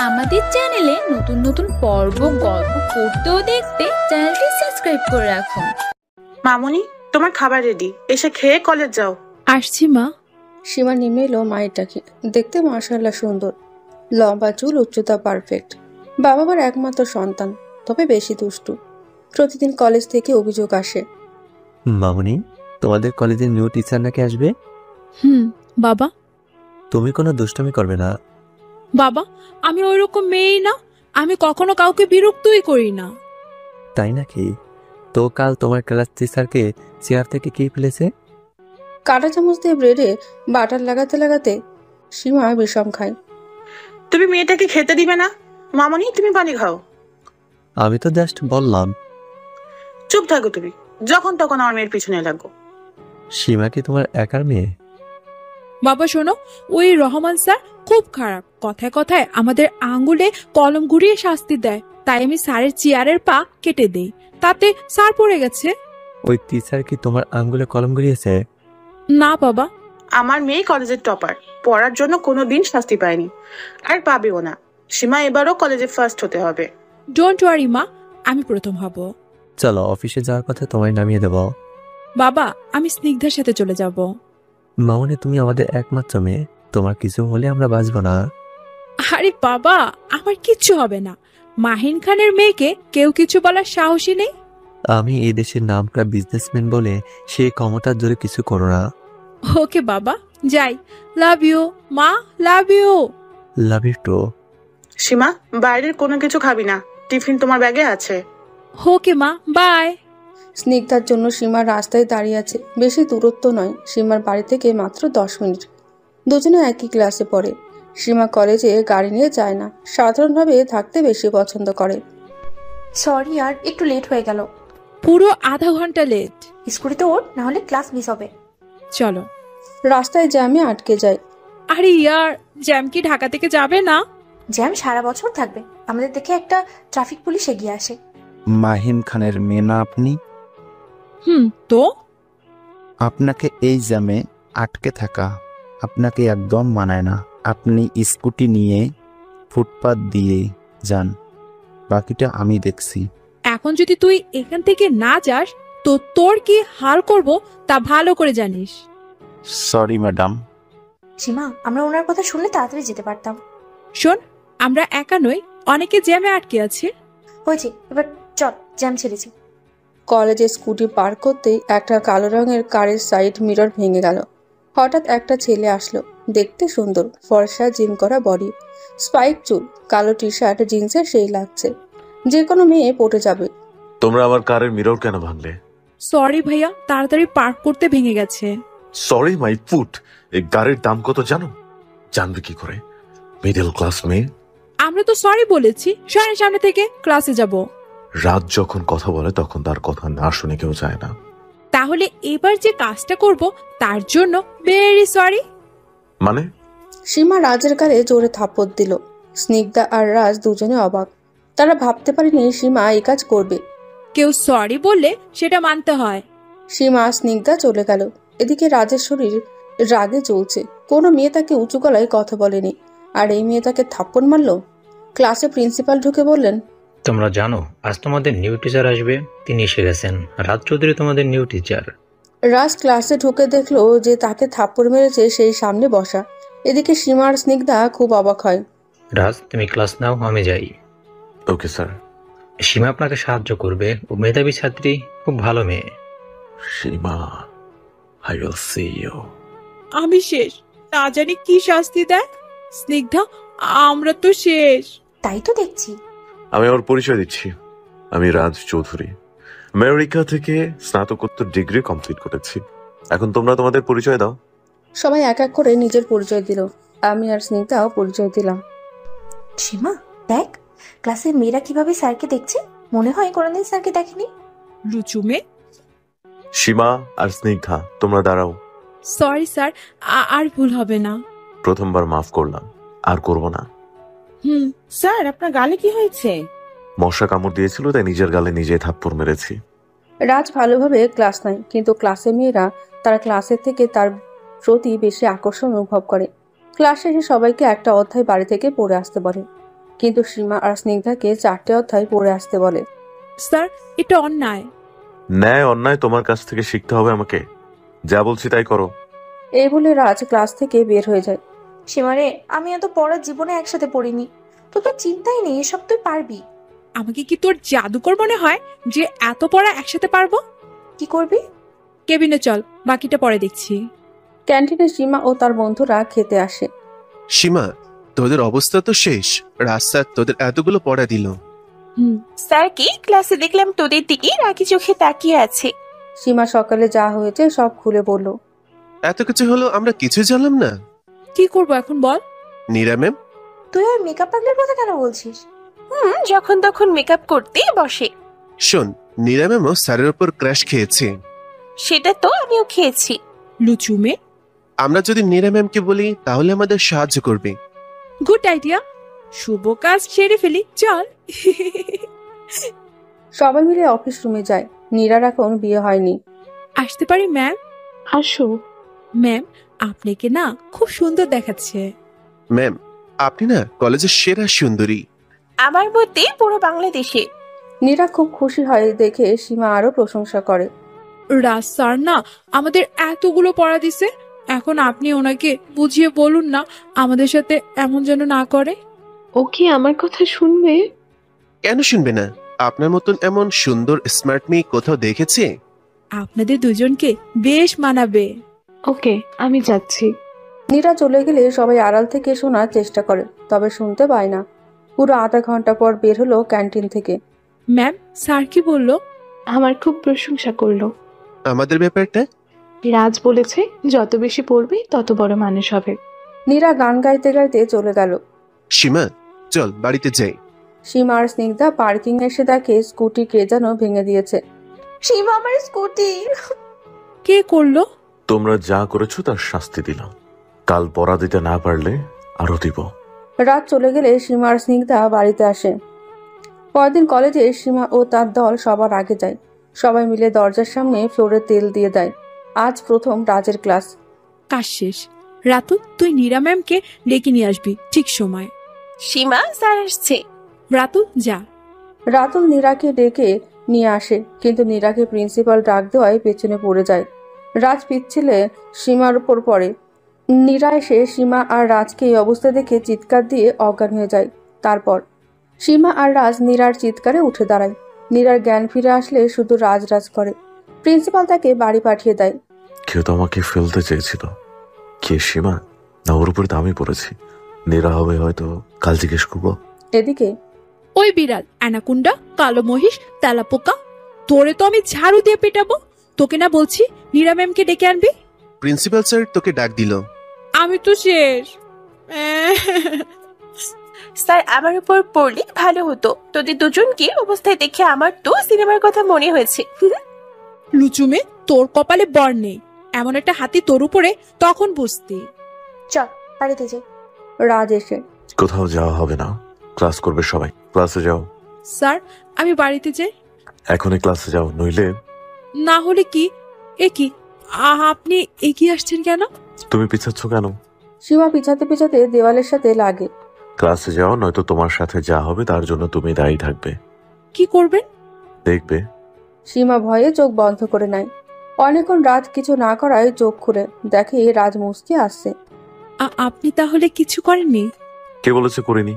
আমাদের চ্যানেলে নতুন নতুন পর্ব গল্প পড়তে ও দেখতে চ্যানেলটি সাবস্ক্রাইব করে রাখুন। মামুনি, তোমার খাবার রেডি, এসে খেয়ে কলেজ যাও। আসছি মা। সীমা নেমে এলো মায়ের ডাকে। দেখতে মাশাআল্লাহ সুন্দর, লম্বা চুল, উচ্চতা পারফেক্ট। বাবা মার একমাত্র সন্তান, তবে বেশি দুষ্টু। প্রতিদিন কলেজ থেকে অভিযোগ আসে। মামুনি, তোমাদের কলেজের নিউ টিচার নাকি আসবে? বাবা। তুমি কোনো দুষ্টামি করবে না? বাবা, আমি ওইরকম মেয়েই না, আমি কখনো কাউকে বিরক্তই করি না। তাই নাকি? তো কাল তোমার ক্লাস টিচারকে চেয়ার থেকে কে ফেলেছে? কাঁটা চামচ দিয়ে ব্রেডে বাটার লাগাতে লাগাতে সীমা বিষম খায়। তুমি মেয়েটাকে খেতে দিবে না? মামুনি, তুমি পানি খাও। আমি তো জাস্ট বললাম। চুপ থাকো তুমি, যখন তখন আমার মেয়ের পিছনে লাগো। সীমা কি তোমার একার মেয়ে? বাবা শোনো, ওই রহমান স্যার খুব খারাপ। কথায় কথায় আমাদের আঙ্গুলে কলম ঘুরিয়ে শাস্তি দেয়, তাই আমি স্যারের চেয়ারের পা কেটে দেই, তাতে স্যার পড়ে গেছে। ওই টিচার কি তোমার আঙ্গুলে কলম গড়িয়েছে? না বাবা। আমার মেয়ে কলেজের টপার, পড়ার জন্য কোনোদিন শাস্তি পায়নি, আর পাবেও না। সীমা এবারও কলেজে ফার্স্ট হতে হবে। ডোন্ট ওয়ারি মা, আমি প্রথম হব। চলো, অফিসে যাওয়ার কথা তোমায় নামিয়ে দেবো। বাবা, আমি স্নিগ্ধার সাথে চলে যাব। মামুনি, তুমি আমাদের একমাত্র মেয়ে, তোমার কিছু হলে আমরা বাঁচবো না। আরে বাবা, আমার কিচ্ছু হবে না। মাহিন খানের মেয়েকে কেউ কিছু বলার সাহসী নেই। আমি এই দেশের নামকরা বিজনেসম্যান বলে সেই ক্ষমতার জোরে কিছু করো না। ওকে বাবা, যাই। লাভ ইউ মা, love you. Love you too. Seema, বাইরের কোনো কিছু খাবি না, টিফিন তোমার ব্যাগে আছে। ওকে মা, বাই। স্নিগ্ধার জন্য সীমা রাস্তায় দাঁড়িয়ে আছে। বেশি দূরত্ব নয়, সীমার বাড়ি থেকে মাত্র 10 মিনিট। দুজনে একই ক্লাসে পড়ে। সীমা কলেজে গাড়ি নিয়ে যায় না, সাধারণভাবে থাকতে বেশি পছন্দ করে। সরি আর একটু লেট হয়ে গেল। পুরো আধা ঘন্টা লেট। স্কুটিতে ওঠ, না হলে ক্লাস মিস হবে। চলো। রাস্তায় জ্যামে আটকে যায়। আরে ইয়ার, জ্যাম কি ঢাকা থেকে যাবে না? জ্যাম সারা বছর থাকবে। আমাদের দেখে একটা ট্রাফিক পুলিশ এগিয়ে আসে। মাহিন খানের মেয়ে না আপনি? তো আপনাকে এই জ্যামে আটকে থাকা আপনাকে একদম মানায় না। আপনি স্কুটি নিয়ে ফুটপাত দিয়ে যান, বাকিটা আমি দেখছি। এখন যদি তুই এখান থেকে না যাস, তো তোর কি হাল করব তা ভালো করে জানিস। Sorry madam. সীমা, আমরা ওনার কথা শুনলে তাড়াতাড়ি যেতে পারতাম। শোন, আমরা একা নই, অনেকে জ্যামে আটকে আছে। হয়েছে, এবার চল, জ্যাম ছেড়েছি। কলেজে স্কুটি পার করতেই একটা কালো রঙের কারের সাইড মিরর ভেঙে গেল। হঠাৎ একটা ছেলে আসলো। দেখতে সুন্দর, ফর্সা, জিম করা বডি, স্পাইক চুল, কালো টি শার্ট, জিন্সের সেই লাগছে, যে কোনো মেয়ে পটে যাবে। তোমরা আমার কারের মিরর কেন ভাঙলে? সরি ভাইয়া, তাড়াতাড়ি পার্ক করতে ভেঙে গেছে। Sorry my foot. এই গাড়ির দাম কত জানো? জানবে কি করে? মিডল ক্লাস মেয়ে। আমরা তো সরি বলেছি, সামনে থেকে ক্লাসে যাব। রাত যখন কথা বলে তখন তার কথা না শুনে কেউ যায় না। তাহলে এবার যে কাজটা করব তার জন্য ভেরি সরি। মানে? সীমা রাজের গালে জোরে থাপ্পড় দিল। স্নিগ্ধা আর রাজ দুজনে অবাক। তারা ভাবতে পারেনি সীমা এই কাজ করবে। কেউ সরি বললে সেটা মানতে হয়। সীমা স্নিগ্ধা চলে গেল। এদিকে রাজের শরীর রাগে জ্বলছে। কোনো মেয়ে তাকে উঁচু গলায় কথা বলেনি, আর এই মেয়ে তাকে থাপ্পড় মারল। ক্লাসে প্রিন্সিপাল ঢুকে বললেন, তোমরা জানো আজ তোমাদের নিউ টিচার আসবে? তিনি এসে গেছেন, রাজ চৌধুরী তোমাদের নিউ টিচার। রাজ ক্লাসে ঢুকে দেখলো যে তাকে থাপ্পড় মেরেছে সেই সামনে বসা। এদিকে সীমা আর স্নিগ্ধা খুব অবাক হয়। রাজ, তুমি ক্লাস নাও, আমি যাই। Okay sir. সীমা আপনাকে সাহায্য করবে, ও মেধাবী ছাত্রী, খুব ভালো মেয়ে। সীমা, আই উইল সি ইউ। আমি শেষ, না জানি কি শাস্তি দেয়। স্নিগ্ধা, আমরা তো শেষ। তাই তো দেখছি। আমি আমার পরিচয় দিচ্ছি। আমি রাজ চৌধুরী, আমেরিকা থেকে স্নাতকোত্তর ডিগ্রি কমপ্লিট করেছি। এখন তোমরা তোমাদের পরিচয় দাও। সবাই এক এক করে নিজের পরিচয় দিল। আমি আর স্নিগ্ধাও পরিচয় দিলাম। সীমা, দেখ ক্লাসের মেয়েরা কিভাবে স্যারকে দেখছে। মনে হয় কোনোদিন স্যারকে দেখেনি। লুচু মেয়ে। সীমা আর স্নিগ্ধা, তোমরা দাঁড়াও। সরি স্যার, আর ভুল হবে না। প্রথমবার মাফ করলাম, আর করব না। স্যার, আপনার গালে কি হয়েছে? মশা কামড় দিয়েছিল, তাই নিজের গালে নিজেই থাপ্পড় মেরেছি। রাজ ভালোভাবে ক্লাস নেয়, কিন্তু ক্লাসের মেয়েরা তার ক্লাসের থেকে তার প্রতি বেশি আকর্ষণ অনুভব করে। ক্লাস শেষে সবাইকে একটা অধ্যায় বাড়ি থেকে পড়ে আসতে বলে। কিন্তু সীমা আর স্নিগ্ধাকে 4টে অধ্যায় পড়ে আসতে বলে। স্যার এটা অন্যায়। ন্যায় অন্যায় তোমার কাছ থেকে শিখতে হবে আমাকে। যা বলছি তাই করো। এই বলে রাজ ক্লাস থেকে বের হয়ে যায়। সীমারে, আমি এত পড়া জীবনে একসাথে পড়িনি। তো তোর চিন্তাই নেই, এসব তুই পারবি। আমাকে কি তোর জাদুকর মনে হয় যে এত পড়া একসাথে পারবো? কি করবি? কেবিনে চল, বাকিটা পরে দেখছি। ক্যান্টিনে সীমা ও তার বন্ধুরা খেতে আসে। সীমা, তোদের অবস্থা তো শেষ। রাস্তা তোদের এতগুলো পড়া দিল। স্যার কি ক্লাসে দেখলাম তোদের দিকে রাগি চোখে তাকিয়ে আছে। সীমা সকালে যা হয়েছে সব খুলে বলল। এত কিছু হলো, আমরা কিছু জানলাম না। কি করব এখন বল? নীরা ম্যাম, তুই ওই মেকআপ পাগলের কথা কেন বলছিস? যখন তখন মেকআপ করতে বসে। শোন, নীরা ম্যামও স্যারের উপর ক্র্যাশ খেয়েছে। সেটা তো আমিও খেয়েছি। লুচুমে, আমরা যদি নীরা ম্যামকে বলি তাহলে আমাদের সাহায্য করবে। Good idea. শুভ কাজ সেরে ফেলি, চল। সবাই মিলে অফিস রুমে যায়। নীরার এখন বিয়ে হয়নি। আসতে পারি ম্যাম? আসো। ম্যাম, আপনাকে না খুব সুন্দর দেখাচ্ছে। ম্যাম, আপনি না কলেজের সেরা সুন্দরী। আমার মধ্যে পুরো বাংলাদেশে। নীরা খুব খুশি হয় দেখে সীমা আরো প্রশংসা করে। রাজ স্যার না আমাদের এতগুলো পড়া দিছে, এখন আপনি ওনাকে বুঝিয়ে বলুন না আমাদের সাথে এমন যেন না করে। ও কি আমার কথা শুনবে? কেন শুনবে না? আপনার মতন এমন সুন্দর স্মার্ট মেয়ে কোথাও দেখেছে? আপনাদের দুজনকে বেশ মানাবে। ওকে, আমি যাচ্ছি। নীরা চলে গেলে সবাই আড়াল থেকে শোনার চেষ্টা করে, তবে শুনতে পায় না। পুরো আধা ঘন্টা পর বের হলো ক্যান্টিন থেকে। ম্যাম, স্যার কি বললো? আমার খুব প্রশংসা করলো। আমাদের ব্যাপারটা? রাজ বলেছে যত বেশি পড়বে তত বড় মানুষ হবে। নীরা গান গাইতে গাইতে চলে গেল। সীমা, চল বাড়িতে যাই। সীমা আর স্নিগ্ধা পার্কিং এসে দেখে স্কুটি কে যেন ভেঙে দিয়েছে। সীমা, আমার স্কুটি। কে করলো? তোমরা যা করেছো তার শাস্তি দিলাম। কাল পড়া দিতে না পারলে আরো দিব। রাত চলে গেলে সীমা আর স্নিগ্ধা বাড়িতে আসে। পরদিন কলেজে সীমা ও তার দল সবার আগে যায়। সবাই মিলে দরজার সামনে ফ্লোরে তেল দিয়ে দেয়। আজ প্রথম রাজের ক্লাস। কাজ শেষ। রাতু, তুই নীরা ম্যামকে ডেকে নিয়ে আসবি ঠিক সময়। সীমা, স্যার আসছে। রাতু যা। রাতুল নীরাকে ডেকে নিয়ে আসে, কিন্তু নীরাকে প্রিন্সিপাল ডাক দেওয়ায় পেছনে পড়ে যায়। রাজ পিচ্ছিলে সীমার উপর পড়ে। নীরা এসে সীমা আর রাজকে এই অবস্থা দেখে চিৎকার দিয়ে অজ্ঞান হয়ে যায়। তারপর সীমা আর রাজ নীরার চিৎকারে উঠে দাঁড়ায়। নীরার জ্ঞান ফিরে আসলে শুধু রাজ রাজ করে। প্রিন্সিপাল তাকে বাড়ি পাঠিয়ে দেয়। কেউ তো আমাকে ফেলতে চেয়েছিল। কে, সীমা? না ওর উপরে তো আমি পড়েছি। নীরা হবে হয়তো, কাল জিজ্ঞেস করবো। এদিকে ওই বিড়াল, অ্যানাকুন্ডা, কালো মহিষ, তেলাপোকা, তোরে তো আমি ঝাড়ু দিয়ে পেটাবো। তোকে না বলছি নীরা ম্যামকে ডেকে আনবি? প্রিন্সিপাল স্যার তোকে ডাক দিল। আমি তো শেষ। স্যার আমার উপর পড়লে ভালো হতো। তোদের দুজনকে অবস্থায় দেখে আমার তো সিনেমার কথা মনে হয়েছে। লুচুমে, তোর কপালে বর নেই। এমন একটা হাতি তোর উপরে তখন বুঝতি। চল বাড়িতে যাই। রাজ এসে কোথাও যাওয়া হবে না, ক্লাস করবে সবাই। ক্লাসে যাও। স্যার, আমি বাড়িতে যাই। এখনই ক্লাসে যাও, নইলে। না হলে কি? এ কি, আপনি এগিয়ে আসছেন কেন? তুমি পিছাচ্ছ কেন? সীমা পিছাতে পিছাতে দেওয়ালের সাথে লাগে। ক্লাসে যাও, নয়তো তোমার সাথে যা হবে তার জন্য তুমি দায়ী থাকবে। কি করবেন? দেখবে। সীমা ভয়ে চোখ বন্ধ করে নেয়। অনেকক্ষণ রাত কিছু না করায় চোখ খুলে দেখে রাজ মুস্কি আসছে। আপনি তাহলে কিছু করেননি? কে বলেছে করিনি?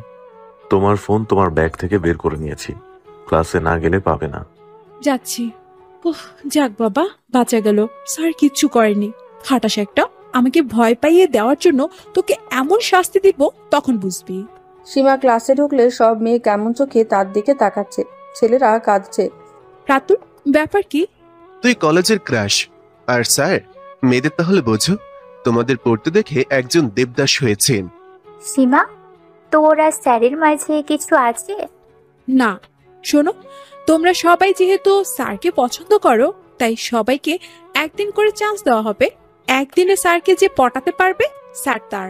তোমার ফোন তোমার ব্যাগ থেকে বের করে নিয়েছি। ক্লাসে না গেলে পাবে না। যাচ্ছি। উফ, যাক বাবা, বাঁচা গেল। স্যার কিচ্ছু করেনি। খাটাস একটা, আমাকে ভয় পাইয়ে দেওয়ার জন্য তোকে এমন শাস্তি দিব, তখন বুঝবি। সীমা ক্লাসে ঢুকলে সব মেয়ে কেমন চোখে তার দিকে তাকাচ্ছে। ছেলেরা কাঁদছে। রাতুল, ব্যাপার কি? তুই কলেজের ক্রাশ, আর স্যার মেয়েদের তাহলে বোঝো। তোমাদের পড়তে দেখে একজন দেবদাস হয়েছেন। সীমা, তোর আর স্যারের মাঝে কিছু আছে? না, শোনো, তোমরা সবাই যেহেতু স্যারকে পছন্দ করো, তাই সবাইকে একদিন করে চান্স দেওয়া হবে। একদিনে স্যারকে যে পটাতে পারবে স্যার তার।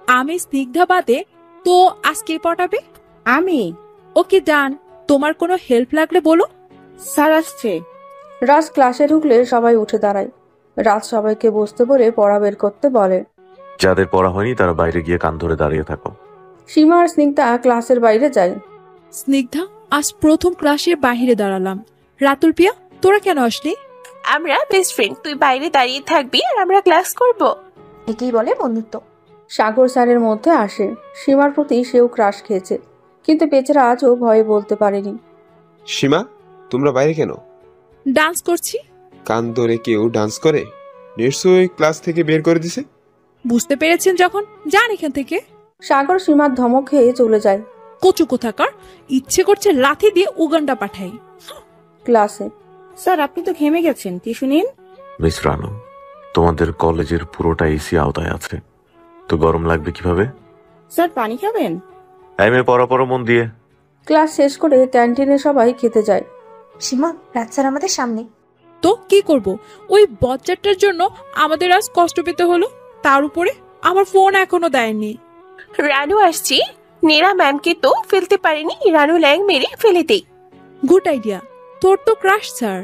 আমি স্নিগ্ধা বাদে তো আজকে পটাবে। আমি। ওকে ডান। তোমার কোনো হেল্প লাগলে বলো। স্যার আসছে। রাজ ক্লাসে ঢুকলে সবাই উঠে দাঁড়ায়। রাজ সবাইকে বসতে বলে পড়া বের করতে বলে। যাদের পড়া হয়নি তারা বাইরে গিয়ে কান ধরে দাঁড়িয়ে থাকো। সীমা আর স্নিগ্ধা ক্লাসের বাইরে যায়। স্নিগ্ধা, আজ প্রথম ক্লাসের বাহিরে দাঁড়ালাম। রাতুল পিয়া, তোরা কেন আসলি? আমরা বেস্ট ফ্রেন্ড, তুই বাইরে দাঁড়িয়ে থাকবি আর আমরা ক্লাস করব। একেই বলে বন্ধুত্ব। সাগর স্যারের মধ্যে আসে। সীমার প্রতি সেও ক্রাশ খেয়েছে, কিন্তু বেচারা আজও ভয়ে বলতে পারেনি। সীমা, তোমরা বাইরে কেন? ডান্স করছি। কান ধরে কেউ ডান্স করে? নিশ্চয়ই ক্লাস থেকে বের করে দিছে। বুঝতে পেরেছেন যখন, যান এখান থেকে। সাগর সীমার ধমক খেয়ে চলে যায়। কচু কোথাকার, ইচ্ছে করছে লাথি দিয়ে উগান্ডা পাঠাই। ক্লাসে স্যার, আপনি তো ঘেমে গেছেন, টিস্যু নিন। মিস রানু, তোমাদের কলেজের পুরোটা এসি আওতায় আছে, তো গরম লাগবে কিভাবে? স্যার, পানি খাবেন? টাইমে পড়া মন দিয়ে। ক্লাস শেষ করে ক্যান্টিনে সবাই খেতে যায়। সীমা, রাত স্যার আমাদের সামনে। তো কি করব, ওই বজ্জারটার জন্য আমাদের আজ কষ্ট পেতে হলো। তার উপরে আমার ফোন এখনো দেয়নি। রানু আসছি, নীরা ম্যামকে তো ফেলতে পারেনি, রানু ল্যাং মেরে ফেলে দেই। Good idea. তোর তো ক্রাশ স্যার।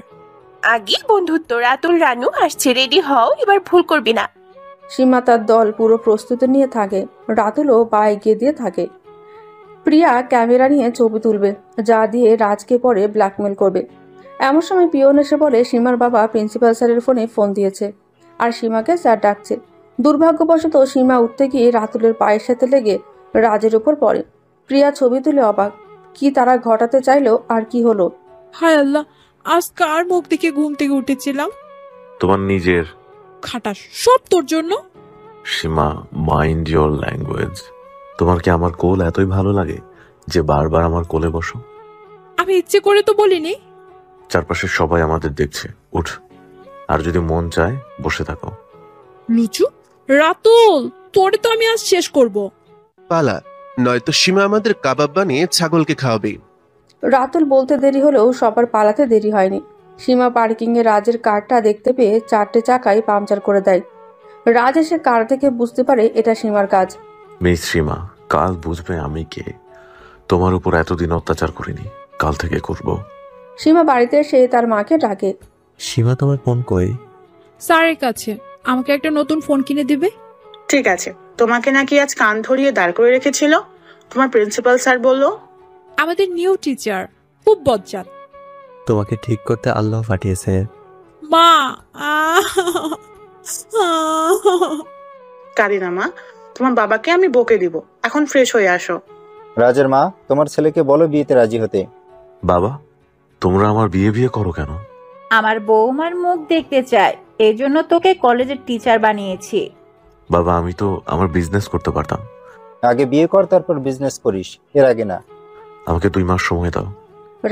আগে বন্ধুত্ব। রাতুল রানু আসছে, রেডি হও, এবার ভুল করবি না। সীমা তার দল পুরো প্রস্তুতি নিয়ে থাকে। রাতুলও পা এগিয়ে দিয়ে থাকে। প্রিয়া ক্যামেরা নিয়ে ছবি তুলবে, যা দিয়ে রাজকে পরে ব্ল্যাকমেল করবে। এমন সময় পিয়ন এসে বলে সীমার বাবা প্রিন্সিপাল স্যারের ফোনে ফোন দিয়েছে আর সীমাকে স্যার ডাকছে। দুর্ভাগ্যবশত সীমা উঠতে গিয়ে রাতুলের পায়ের সাথে লেগে রাজের উপর পড়ে। প্রিয়া ছবি তুলে অবাক, কি তারা ঘটাতে চাইলো আর কি হলো। হায় আল্লাহ, আজ কার মুখ দেখে ঘুম থেকে উঠেছিলাম? তোমার নিজের। খাটাস, সব তোর জন্য। সীমা, মাইন্ড ইয়োর ল্যাঙ্গুয়েজ। তোমার কি আমার কোল এতই ভালো লাগে যে বারবার আমার কোলে বসো? আমি ইচ্ছে করে তো বলিনি। চারপাশে সবাই আমাদের দেখছে, উঠ। আর যদি মন চায় বসে থাকো। লুচু, রাতুল, তোরে তো আমি আজ শেষ করব। পালা, নয়তো সীমা আমাদের কাবাব বানিয়ে ছাগলকে খাওয়াবে। রাতুল বলতে দেরি হলেও সবার পালাতে দেরি হয়নি। সীমা পার্কিং এ রাজের কারটা দেখতে পেয়ে 4টে চাকাই পাংচার করে দেয়। রাজ এসে কার থেকে বুঝতে পারে এটা সীমার কাজ। মিস সীমা, কাল বুঝবে আমি কে। তোমার উপর এতদিন অত্যাচার করিনি, কাল থেকে করব। সীমা বাড়িতে এসে তার মাকে ডাকে। সীমা, তোমার ফোন কই? স্যারের কাছে। আমাকে একটা নতুন ফোন কিনে দিবে? ঠিক আছে। তোমাকে নাকি আজ কান ধরিয়ে দাঁড় করে রেখেছিল, তোমার প্রিন্সিপাল স্যার বললো। আমাদের নিউ টিচার খুব বজ্জাত। তোমাকে ঠিক করতে আল্লাহ পাঠিয়েছে। মা, কারিনা মা, তোমার বাবাকে আমি বকে দিব। এখন ফ্রেশ হয়ে আসো। রাজের মা, তোমার ছেলেকে বলো বিয়েতে রাজি হতে। বাবা, তোমরা আমার বিয়ে করো কেন? আমার বৌমার মুখ দেখতে চাই, এজন্য তোকে কলেজের টিচার বানিয়েছি। বাবা, আমি তো আমার বিজনেস করতে পারতাম। আগে বিয়ে কর, তারপর বিজনেস করিস, এর আগে না। আমাকে 2 মাস সময় দাও।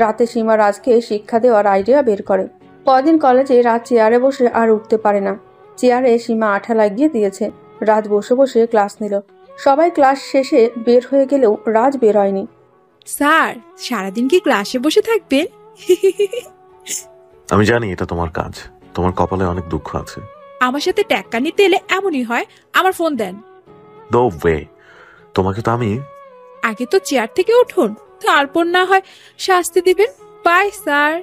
রাতে সীমা রাজকে শিক্ষা দেওয়ার আইডিয়া বের করে। কদিন কলেজে রাজ চেয়ারে বসে আর উঠতে পারে না। চেয়ারে সীমা আঠা লাগিয়ে দিয়েছে। রাজ বসে বসে ক্লাস নিল। সবাই ক্লাস শেষে বের হয়ে গেলেও রাজ বের হয়নি। স্যার, সারাদিন কি ক্লাসে বসে থাকবেন? আমি জানি এটা তোমার কাজ, তোমার কপালে অনেক দুঃখ আছে। আমার সাথে ট্যাক্কা নিতে এলে এমনই হয়। আমার ফোন দেন। নো ওয়ে, তোমাকে তো আমি। আগে তো চেয়ার থেকে উঠুন, তারপর না হয় শাস্তি দিবেন। By sir.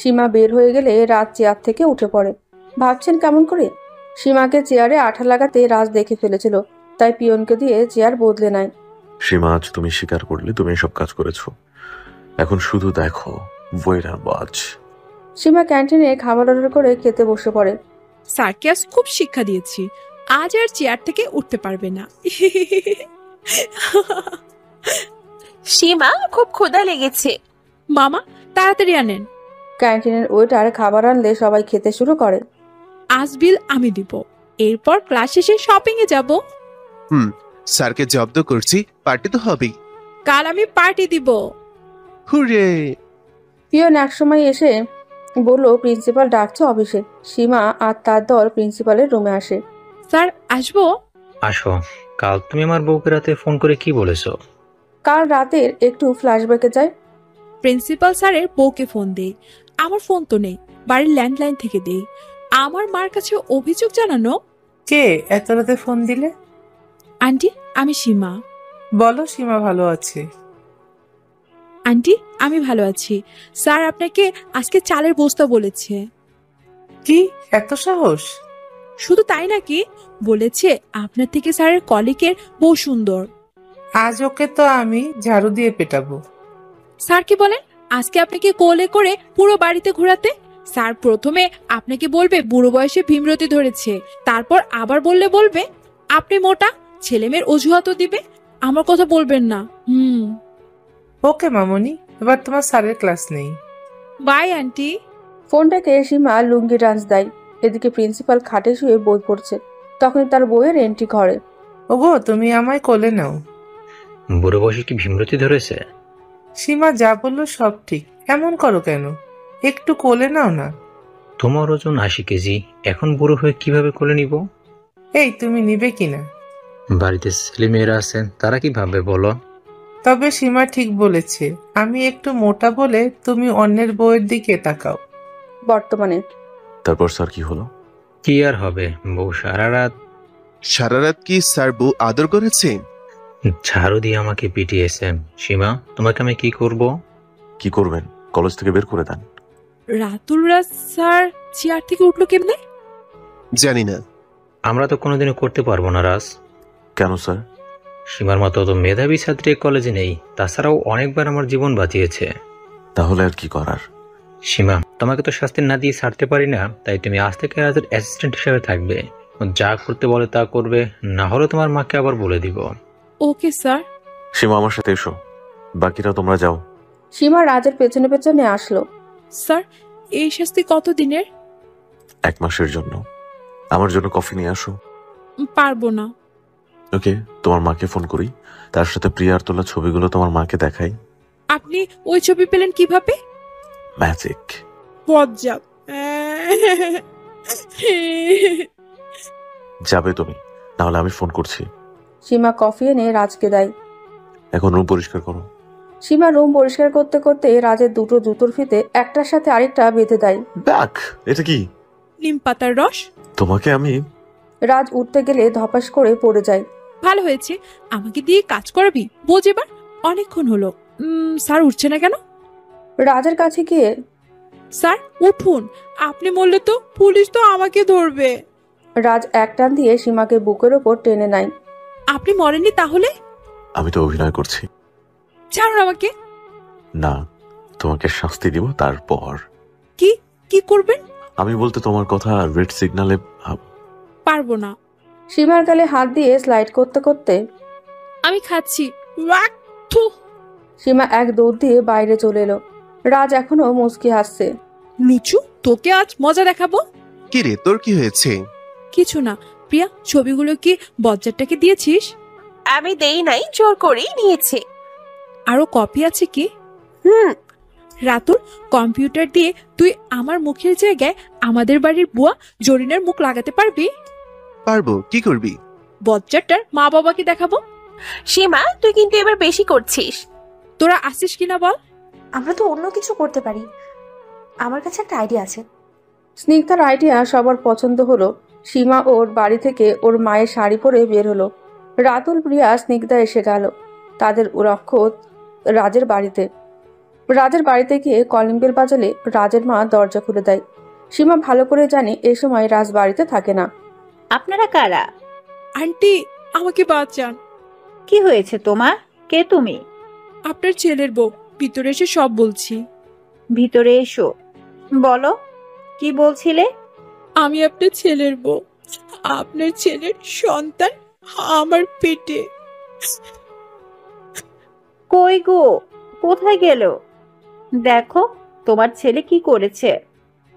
সীমা বের হয়ে গেলে রাজ চেয়ার থেকে উঠে পড়ে। ভাবছেন কেমন করে? সীমাকে চেয়ারে আঠা লাগাতে রাজ দেখে ফেলেছিল, তাই পিয়নকে দিয়ে চেয়ার বদলে নেয়। সীমা, আজ তুমি স্বীকার করলে তুমি এসব কাজ করেছো। এখন শুধু দেখো ওয়েট আর ওয়াচ। সীমা ক্যান্টিনে খাবার অর্ডার করে খেতে বসে পড়ে। স্যারকে আজ খুব শিক্ষা দিয়েছি, আজ আর চেয়ার থেকে উঠতে পারবে না। সীমা, খুব ক্ষুধা লেগেছে। মামা, তাড়াতাড়ি আনেন। ক্যান্টিনের ওয়েটার খাবার আনলে সবাই খেতে শুরু করে। আজ বিল আমি দিব, এরপর ক্লাস শেষে শপিং এ যাব। স্যারকে জব্দ করছি, পার্টি তো হবেই। কাল আমি পার্টি দিব। হুরে! পিয়ন একসময় এসে বলল প্রিন্সিপাল ডাকছে অফিসে। সীমা আর তার দল প্রিন্সিপালের রুমে আসে। স্যার, আসবো? আসো। কাল তুমি আমার বউকে রাতে ফোন করে কি বলেছো? কাল রাতের একটু ফ্ল্যাশব্যাকে যায়। প্রিন্সিপাল স্যারের বউকে ফোন দেই। আমার ফোন তো নেই, বাড়ির ল্যান্ডলাইন থেকে দেই। আমার মার কাছে অভিযোগ জানানো। কে এত রাতে ফোন দিলে? আন্টি, আমি সীমা। বলো, সীমা ভালো আছে। আন্টি, আমি ভালো আছি। স্যার আপনাকে আজকে চালের বস্তা বলেছে। কি এত সাহস? শুধু তাই নাকি, বলেছে আপনার থেকে স্যারের কলিগের বউ সুন্দর। আজ ওকে তো আমি ঝাড়ু দিয়ে পেটাবো। স্যার কি বলেন, আজকে আপনাকে কোলে করে পুরো বাড়িতে ঘোরাতে? স্যার প্রথমে আপনাকে বলবে বুড়ো বয়সে ভীমরতি ধরেছে, তারপর আবার বলবে আপনি মোটা, ছেলেমেয়ের অজুহাতও দিবে। আমার কথা বলবেন না। ওকে মামনি, এবার তোমার স্যারের ক্লাস নেই। By aunty. ফোনটাকে সীমা লুঙ্গি ডান্স দেয়। এদিকে প্রিন্সিপাল খাটে শুয়ে বই পড়ছে। তখন তার বইয়ের এন্ট্রি ঘরে। ওগো, তুমি আমায় কোলে নাও। বুড়ো বয়সে কি ভীমরতি ধরেছে? সীমা যা বললো সব ঠিক, এমন করো কেন? একটু কোলে নাও না। তোমার ওজন 80 কেজি, এখন বুড়ো হয়ে কিভাবে কোলে নিব? এই, তুমি নিবে কিনা? বাড়িতে ছেলে মেয়েরা আছেন, তারা কি ভাববে বলো? তবে সীমা ঠিক বলেছে, আমি একটু মোটা বলে তুমি অন্যের বউয়ের দিকে তাকাও। বর্তমানে তারপর স্যার কি হলো? কি আর হবে, বউ সারা রাত কি স্যার বউ আদর করেছে? ঝাড়ু দিয়ে আমাকে পিটিয়েছে। সীমা, তোমাকে আমি কি করব? কি করবেন? কলেজ থেকে বের করে দেন। রাতুল রাজ স্যার চেয়ার থেকে উঠলো কেমনে? জানি না। আমরা তো কোনোদিনও করতে পারবো না রাজ। কেন স্যার? সীমার মতো তো মেধাবী ছাত্রী কলেজে নেই, তাছাড়াও অনেকবার আমার জীবন বাঁচিয়েছে। তাহলে আর কি করার? সীমা, তোমাকে তো শাস্তি না দিয়ে ছাড়তে পারি না, তাই তুমি আজ থেকে রাজের অ্যাসিস্ট্যান্ট হিসেবে থাকবে। যা করতে বলে তা করবে, না হলে তোমার মাকে আবার বলে দিব। Okay sir. সীমা, আমার সাথে এসো, বাকিরা তোমরা যাও। সীমা রাজের পেছনে পেছনে আসলো। স্যার, এই শাস্তি কতদিনের? 1 মাসের জন্য। আমার জন্য কফি নিয়ে আসো। পারবো না। ওকে, তোমার মাকে ফোন করি, তার সাথে প্রিয়ার তোলা ছবিগুলো তোমার মাকে দেখাই। আপনি ওই ছবি পেলেন কিভাবে? ম্যাজিক। বজ্জাত। যাবে তুমি, নাহলে আমি ফোন করছি। সীমা কফি এনে রাজকে দেয়। এখন রুম পরিষ্কার করো। সীমা রুম পরিষ্কার করতে করতে রাজের দুটো জুতোর ফিতে একটার সাথে আরেকটা বেঁধে দেয়। ব্যাক, এটা কি? নিম পাতার রস। তোমাকে আমি। রাজ উঠতে গেলে ধপাস করে পড়ে যায়। ভালো হয়েছে, আমাকে দিয়ে কাজ করাবি। বোঝ এবার, অনেকক্ষণ হলো। স্যার উঠছে না কেন? রাজের কাছে গিয়ে, স্যার উঠুন, আপনি বললে তো পুলিশ তো আমাকে ধরবে। রাজ এক টান দিয়ে সীমাকে বুকের ওপর টেনে নেয়। আপনি মরেননি তাহলে? আমি তো অভিনয় করছি। ছাড়ুন আমাকে। না, তোমাকে শাস্তি দিব। তারপর কি কি করবেন? আমি বলতে তোমার কথা রেড সিগন্যালে। পারবো না। সীমার গালে হাত দিয়ে স্লাইড করতে করতে, আমি খাচ্ছি। সীমা এক দৌড় দিয়ে বাইরে চলে এলো। রাজ এখনো মুচকি হাসছে। লুচু, তোকে আজ মজা দেখাবো। কি রে, তোর কি হয়েছে? কিছু না। প্রিয়া, ছবিগুলো কি বজ্জারটাকে দিয়েছিস? আমি দেই নাই, জোর করেই নিয়েছে। আরো কপি আছে কি? রাতুল, কম্পিউটার দিয়ে তুই আমার মুখের জায়গায় আমাদের বাড়ির বুয়া জরিনার মুখ লাগাতে পারবি? পারবো। কি করবি? বজ্জারটার মা বাবাকে দেখাবো। সীমা, তুই কিন্তু এবার বেশি করছিস। তোরা আসিস কিনা বল। আমরা তো অন্য কিছু করতে পারি। আমার কাছে একটা আইডিয়া আছে। স্নিগ্ধার আইডিয়া সবার পছন্দ হলো। সীমা ওর বাড়ি থেকে ওর মায়ের শাড়ি পরে বের হলো। রাতুল, প্রিয়া, স্নিগ্ধা এসে গেল তাদের রক্ষক রাজের বাড়িতে। রাজের বাড়িতে গিয়ে কলিং বেল বাজালে রাজের মা দরজা খুলে দেয়। সীমা ভালো করে জানে এ সময় রাজ বাড়িতে থাকে না। আপনারা কারা? আন্টি, আমাকে বাঁচান। কি হয়েছে তোমার? কে তুমি? আপনার ছেলের বউ। ভিতরে এসে সব বলছি। ভিতরে এসো, বলো কি বলছিলে? আমি আপনার ছেলের বউ। আপনার ছেলের সন্তান আমার পেটে। কই গো, কোথায় গেল? দেখো তোমার ছেলে কি করেছে।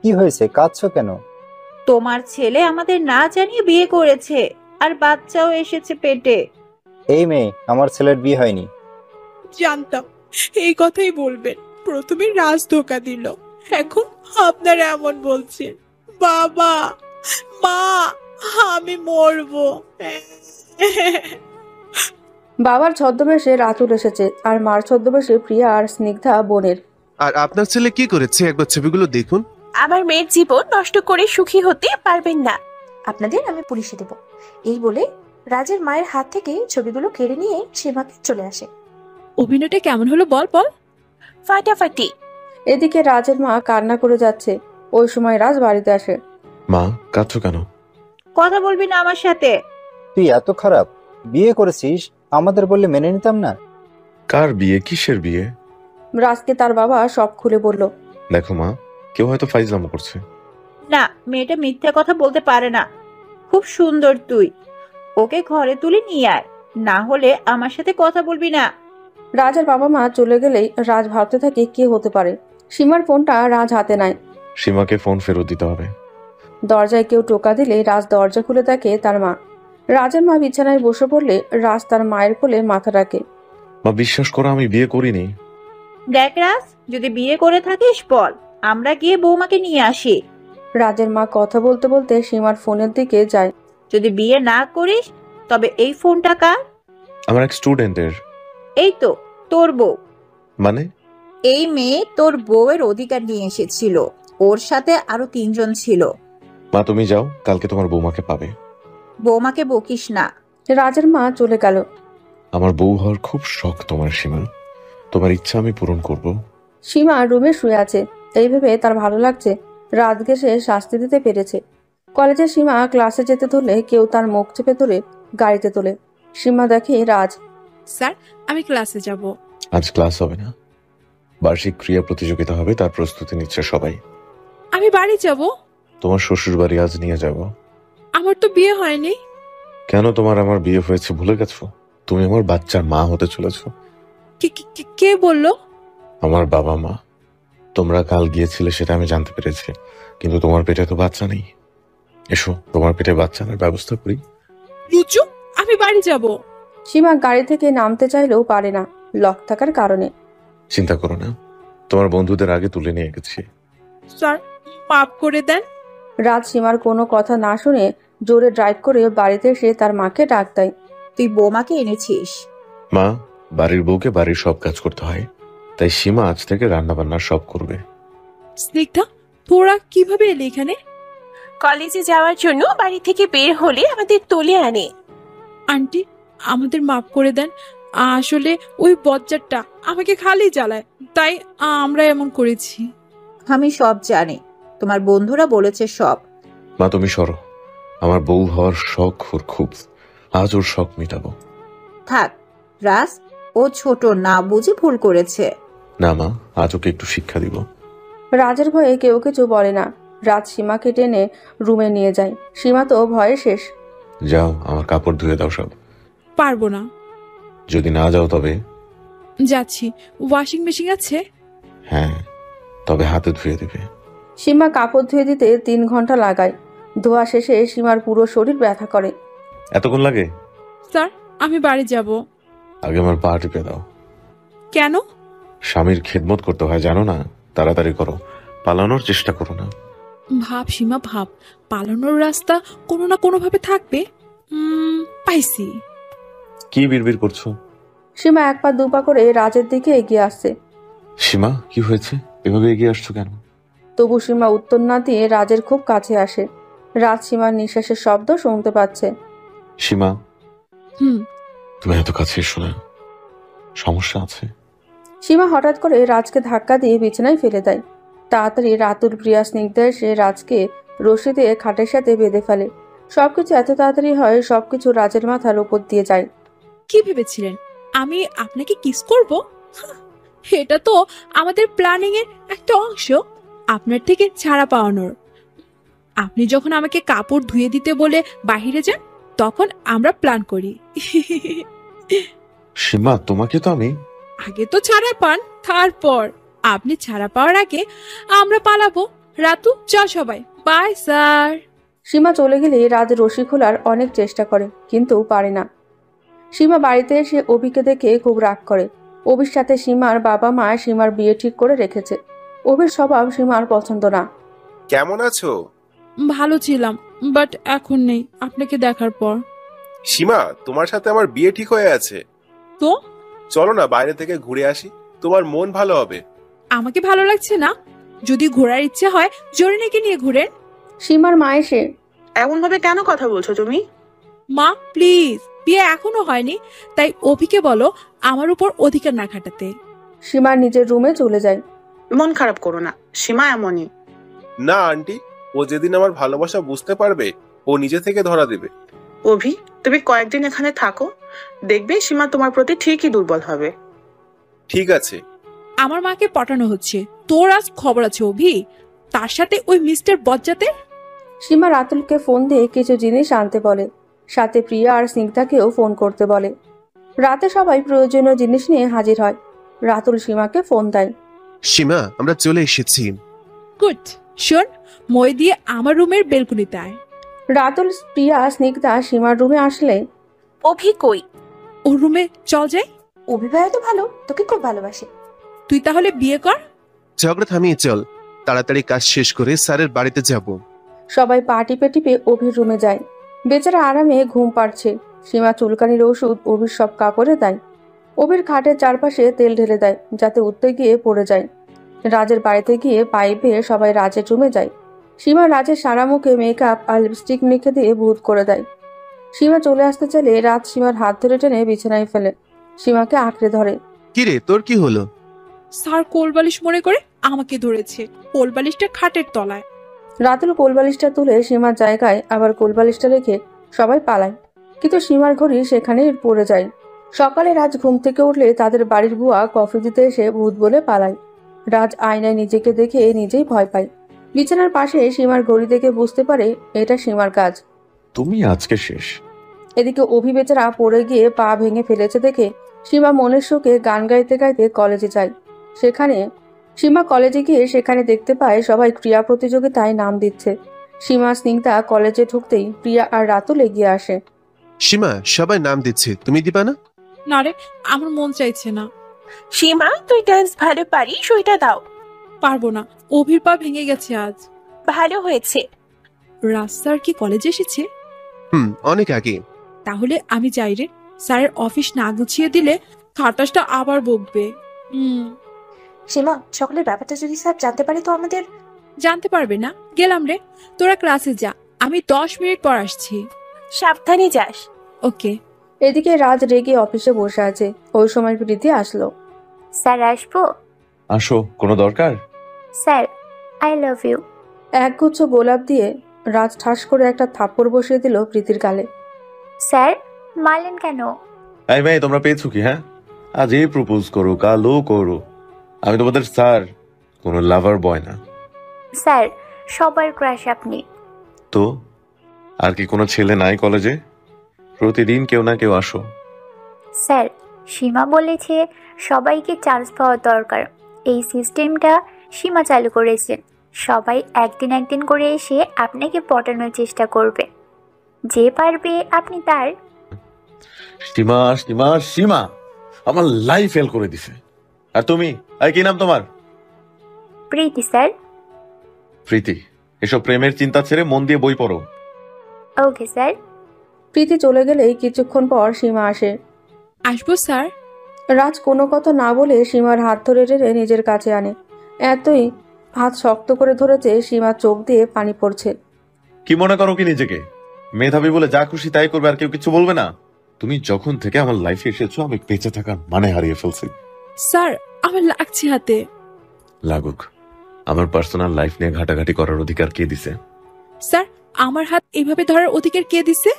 কি হয়েছে, কাঁদছো কেন? তোমার ছেলে আমাদের না জানিয়ে বিয়ে করেছে, আর বাচ্চাও এসেছে পেটে। এই মেয়ে, আমার ছেলের বিয়ে হয়নি। জানতাম এই কথাই বলবেন। প্রথমে রাজ ধোকা দিল, এখন আপনারা এমন বলছেন। বাবা, মা, আমি মরবো। বাবার ছদ্মবেশে রাতুল এসেছে, আর মার ছদ্মবেশে প্রিয়া আর স্নিগ্ধা বোনের। আর আপনার ছেলে কি করেছে, একবার ছবিগুলো দেখুন। আমার মেয়ের জীবন নষ্ট করে সুখী হতে পারবেন না। আপনাদের আমি পুলিশে দেব। এই বলে রাজের মায়ের হাত থেকে ছবিগুলো কেড়ে নিয়ে সীমাকে চলে আসে। অভিনয়টা কেমন হলো বল বল। ফাটাফাটি। এদিকে রাজের মা কান্না করে যাচ্ছে। ওই সময় রাজ বাড়িতে আসে। মা, কাঁদছো কেন? কথা বলবি না আমার সাথে? তুই এত খারাপ? বিয়ে করেছিস আমাদের বললে মেনে নিতাম না। কার বিয়ে? কিসের বিয়ে? রাজকে তার বাবা সব খুলে বলল। দেখো মা, কেউ হয়তো ফাইজলামো করছে। না, মেয়েটা মিথ্যা কথা বলতে পারে না। খুব সুন্দর তুই, ওকে ঘরে তুলে নিয়ে আয়, না হলে আমার সাথে কথা বলবি না। রাজের বাবা মা চলে গেলেই রাজ ভাবতে থাকে কে হতে পারে। সীমার ফোনটা রাজ হাতে নেয়। সীমাকে ফোন ফেরত দিতে হবে। দরজায় কেউ টোকা দিলে রাজ দরজা খুলে দেখে তার মা। রাজের মা বিছানায় বসে পড়লে রাজ তার মায়ের কোলে মাথা রাখে। মা, বিশ্বাস করো আমি বিয়ে করিনি। দেখ রাজ, যদি বিয়ে করে থাকিস বল, আমরা গিয়ে বৌমাকে নিয়ে আসি। রাজের মা কথা বলতে বলতে সীমার ফোনের দিকে যায়। যদি বিয়ে না করিস তবে এই ফোনটা কার? আমার এক স্টুডেন্টের। এই তো তোর বউ। মানে? এই মেয়ে তোর বউয়ের অধিকার নিয়ে এসেছিল, ওর সাথে আরো 3 জন ছিল। মা তুমি যাও, কালকে তোমার বৌমাকে পাবে। বৌমাকে বকিস না। রাজের মা চলে গেল। আমার বউ হওয়ার খুব শখ তোমার সীমা, তোমার ইচ্ছা আমি পূরণ করব। সীমা রুমে শুয়ে আছে। এই ভেবে তার ভালো লাগছে রাজকে সে শাস্তি দিতে পেরেছে। কলেজে সীমা ক্লাসে যেতে ধরলে কেউ তার মুখ চেপে ধরে গাড়িতে তোলে। সীমা দেখে রাজ। স্যার, আমি ক্লাসে যাব। আজ ক্লাস হবে না, বার্ষিক ক্রিয়া প্রতিযোগিতা হবে, তার প্রস্তুতি নিচ্ছে সবাই। আমি বাড়ি যাব। তোমার শ্বশুর বাড়ি আজ নিয়ে যাব। আমার তো বিয়ে হয়নি। কেন, তোমার আমার বিয়ে হয়েছে ভুলে গেছো? তুমি আমার বাচ্চার মা হতে চলেছো। কে বললো? আমার বাবা মা। তোমরা কাল গিয়েছিলে সেটা আমি জানতে পেরেছি, কিন্তু তোমার পেটে তো বাচ্চা নেই। এসো, তোমার পেটে বাচ্চা আনার ব্যবস্থা করি। লুচু, আমি বাড়ি যাব। সীমা গাড়ি থেকে নামতে চাইলেও পারে না, লক থাকার কারণে। চিন্তা করো না, তোমার বন্ধুদের আগে তুলে নিয়ে গেছি। স্যার, মাফ করে দেন। রাজ সীমার কোনো কথা না শুনে জোরে ড্রাইভ করে বাড়িতে এসে তার মাকে ডাক দেয়। তুই বৌমাকে এনেছিস? মা, বাড়ির বউকে বাড়ির সব কাজ করতে হয়, তাই সীমা আজ থেকে রান্না বান্নার সব করবে। স্নিগ্ধা, তোরা কিভাবে এলি এখানে? কলেজে যাওয়ার জন্য বাড়ি থেকে বের হলে আমাদের তুলে আনে। আন্টি, আমাদের মাফ করে দেন। আসলে ওই বজ্জারটা আমাকে খালি জ্বালায়, তাই আমরা এমন করেছি। আমি সব জানি, তোমার বন্ধুরা বলেছে সব। মা তুমি সরো, আমার বউ হওয়ার শখ ওর খুব, আজ ওর শখ মিটাবো। থাক রাজ, ও ছোট, না বুঝে ভুল করেছে। না মা, আজ ওকে একটু শিক্ষা দিব। রাজের ভয়ে কেউ কিছু বলে না। রাজ সীমাকে টেনে রুমে নিয়ে যায়। সীমা তো ভয়ে শেষ। যাও, আমার কাপড় ধুয়ে দাও সব। পারবো না। যদি না যাও তবে? যাচ্ছি। ওয়াশিং মেশিন আছে? হ্যাঁ, তবে হাতে ধুয়ে দেবে। সীমা কাপড় ধুয়ে দিতে 3 ঘন্টা লাগায়। ধোয়া শেষে সীমার পুরো শরীর ব্যথা করে। এতক্ষণ লাগে? স্যার, আমি বাড়ি যাব। আগে আমার পা টিপে দাও। কেন? স্বামীর খেদমত করতে হয় জানো না, তাড়াতাড়ি করো, পালানোর চেষ্টা করো না। ভাব সীমা, ভাব, পালানোর রাস্তা কোনো না কোনো ভাবে থাকবে। পাইছি। কি বিড়বিড় করছো? সীমা 1 পা 2 পা করে রাজের দিকে এগিয়ে আসছে। সীমা, কি হয়েছে? এভাবে এগিয়ে আসছো কেন? তবু সীমা উত্তর না দিয়ে রাজের খুব কাছে আসে। রাজ সীমার নিঃশ্বাসের শব্দ শুনতে পাচ্ছে। সীমা, তুমি এত কাছে এসো না, সমস্যা আছে। সীমা হঠাৎ করে রাজকে ধাক্কা দিয়ে বিছানায় ফেলে দেয়। তাড়াতাড়ি রাতুল প্রিয়া স্নিগ্ধা এসে রাজকে রশি দিয়ে খাটের সাথে বেঁধে ফেলে। সবকিছু এত তাড়াতাড়ি হয়, সবকিছু রাজের মাথার উপর দিয়ে যায়। কি ভেবেছিলেন আমি আপনাকে কিস করব? এটা তো আমাদের প্ল্যানিং এর একটা অংশ, আপনার থেকে ছাড়া পাওয়ানোর। আপনি যখন আমাকে কাপড় ধুয়ে দিতে বলে বাহিরে যান, তখন আমরা প্ল্যান করি। সীমা, তোমাকে তো আমি আগে তো ছাড়া পান, তারপর আপনি ছাড়া পাওয়ার আগে আমরা পালাবো। রাতু, চল সবাই, বাই স্যার। সীমা চলে গেলে রাজ রশি খোলার অনেক চেষ্টা করে, কিন্তু পারে না। সীমা বাড়িতে এসে অভিকে দেখে খুব রাগ করে। অভির সাথে সীমার বাবা মা সীমার বিয়ে ঠিক করে রেখেছে। অভির স্বভাব সীমার পছন্দ না। কেমন আছো? ভালো ছিলাম, বাট এখন নেই আপনাকে দেখার পর। সীমা, তোমার সাথে আমার বিয়ে ঠিক হয়ে আছে। তো চলো না বাইরে থেকে ঘুরে আসি, তোমার মন ভালো হবে। আমাকে ভালো লাগছে না। যদি ঘোরার ইচ্ছে হয় জরিনাকে নিয়ে ঘুরেন। সীমার মা এসে, এমন ভাবে কেন কথা বলছো তুমি? মা প্লিজ, বিয়ে এখনো হয়নি, তাই অভিকে বলো আমার উপর অধিকার না খাটাতে। সীমা নিজের রুমে চলে যায়। মন খারাপ করো না, সীমা এমনই। না আন্টি, ও যেদিন আমার ভালোবাসা বুঝতে পারবে ও নিজে থেকে ধরা দেবে। অভি, তুমি কয়েকদিন এখানে থাকো, দেখবে সীমা তোমার প্রতি ঠিকই দুর্বল হবে। ঠিক আছে। আমার মাকে পটানো হচ্ছে, তোর আজ খবর আছে অভি। তার সাথে ওই মিস্টার বজ্জাতে। সীমা রাতুলকে ফোন দিয়ে কিছু জিনিস আনতে বলে, সাথে প্রিয়া আর স্নিগ্ধাকেও ফোন করতে বলে। রাতে সবাই প্রয়োজনীয় জিনিস নিয়ে হাজির হয়। রাতুল সীমাকে ফোন দেয়। সীমা, আমরা চলে এসেছি। গুড। শোন, মই দিয়ে আমার রুমের বেলকুনিতে আয়। রাতুল, প্রিয়া, স্নিগ্ধা সীমার রুমে আসলে অভি কই? ওর রুমে চল যাই। অভি ভাইয়া তো ভালো, তোকে খুব ভালোবাসে। তুই তাহলে বিয়ে কর। ঝগড়া থামিয়ে চল, তাড়াতাড়ি কাজ শেষ করে স্যারের বাড়িতে যাব। সবাই পা টিপে টিপে অভির রুমে যায়। বেচারা আরামে ঘুম পাড়ছে। সীমা চুলকানির ওষুধ অভির সব কাপড়ে দেয়। অভির খাটের চারপাশে তেল ঢেলে দেয় যাতে উঠতে গিয়ে পড়ে যায়। রাজের বাড়িতে গিয়ে পাইপ বেয়ে সবাই রাজের রুমে যায়। সীমা রাজের সারা মুখে মেকআপ আর লিপস্টিক মেখে দিয়ে ভূত করে দেয়। সীমা চলে আসতে চাইলে রাজ সীমার হাত ধরে টেনে বিছানায় ফেলে। সীমাকে আঁকড়ে ধরে। কিরে, তোর কি হলো? স্যার কোলবালিশ মনে করে আমাকে ধরেছে। কোলবালিশটা খাটের তলায়। রাতুল কোলবালিশটা তুলে সীমার জায়গায় আবার কোলবালিশটা রেখে সবাই পালায়, কিন্তু সীমার ঘড়ি সেখানেই পড়ে যায়। সকালে রাজ ঘুম থেকে উঠলে তাদের বাড়ির বুয়া কফি দিতে এসে ভূত বলে পালায়। রাজ আয়নায় নিজেকে দেখে নিজেই ভয় পায়। বিছানার পাশে সীমার ঘড়ি দেখে বুঝতে পারে এটা সীমার কাজ। তুমি আজকে শেষ। এদিকে অভি বেচারা পড়ে গিয়ে পা ভেঙে ফেলেছে দেখে সীমা মনের শোকে গান গাইতে গাইতে কলেজে যায়। সীমা কলেজে গিয়ে সেখানে দেখতে পায় সবাই ক্রীড়া প্রতিযোগিতায় নাম দিচ্ছে। সীমা স্নিগ্ধা কলেজে ঢুকতেই প্রিয়া আর রাতুল এগিয়ে আসে। সীমা, সবাই নাম দিচ্ছে, তুমি দিবা না? না রে, আমার মন চাইছে না। সীমা, তুই ডান্স ভালো পারিস, ওইটা দাও। পারবো না, অভির পা ভেঙে গেছে আজ। ভালো হয়েছে। রাজ স্যার কি কলেজে এসেছে? অনেক আগে। তাহলে আমি যাই রে। স্যারের অফিস না গুছিয়ে দিলে খাটাসটা আবার বকবে। সীমা, সকলের ব্যাপারটা যদি স্যার জানতে পারে তো আমাদের। জানতে পারবে না, গেলাম রে। তোরা ক্লাসে যা, আমি 10 মিনিট পর আসছি। সাবধানে যাস। ওকে। এদিকে রাজ রেগে অফিসে বসে আছে। ওই সময় প্রীতি আসলো। স্যার আসবো? আসো, কোনো দরকার? Sir, I love you. একগুচ্ছ গোলাপ দিয়ে রাজ ঠাস করে একটা থাপ্পড় বসিয়ে দিল প্রীতির গালে। স্যার, মারলেন কেন? এই মেয়ে, তোমরা পেয়েছো কি? হ্যাঁ, আজ এই প্রপোজ করো, কালও করো। আমি তোমাদের স্যার, কোনো লাভার বয় না। স্যার, সবার ক্রাশ আপনি। তো আর কি কোনো ছেলে নাই কলেজে? প্রতিদিন কেউ না কেউ আসো। স্যার, সীমা বলেছে সবাইকে চান্স পাওয়া দরকার। এই সিস্টেমটা সীমা চালু করেছেন। সবাই একদিন করে এসে আপনাকে পটানোর চেষ্টা করবে। যে পারবে আপনি তার। সীমা, সীমা, সীমা আমার লাইফ ফেল করে দিছে। আর তুমি, কি নাম তোমার? প্রীতি স্যার। প্রীতি, এসব প্রেমের চিন্তা ছেড়ে মন দিয়ে বই পড়ো। Okay sir. প্রীতি চলে গেলেই কিছুক্ষণ পর সীমা আসে। আসবো স্যার। রাজ কোনো কথা না বলে সীমার হাত ধরে টেনে নিজের কাছে আনে। এতই হাত শক্ত করে ধরেছে সীমার চোখ দিয়ে পানি পড়ছে। কি মনে করো কি নিজেকে? মেধাবী বলে যা খুশি তাই করবে, আর কেউ কিছু বলবে না? তুমি যখন থেকে আমার লাইফে এসেছো আমি বেঁচে থাকার মানে হারিয়ে ফেলছি। স্যার, আমার লাগছে হাতে। লাগুক, আমার পার্সোনাল লাইফ নিয়ে ঘাটাঘাটি করার অধিকার কে দিছে? স্যার, আমার হাত এভাবে ধরার অধিকার কে দিছে?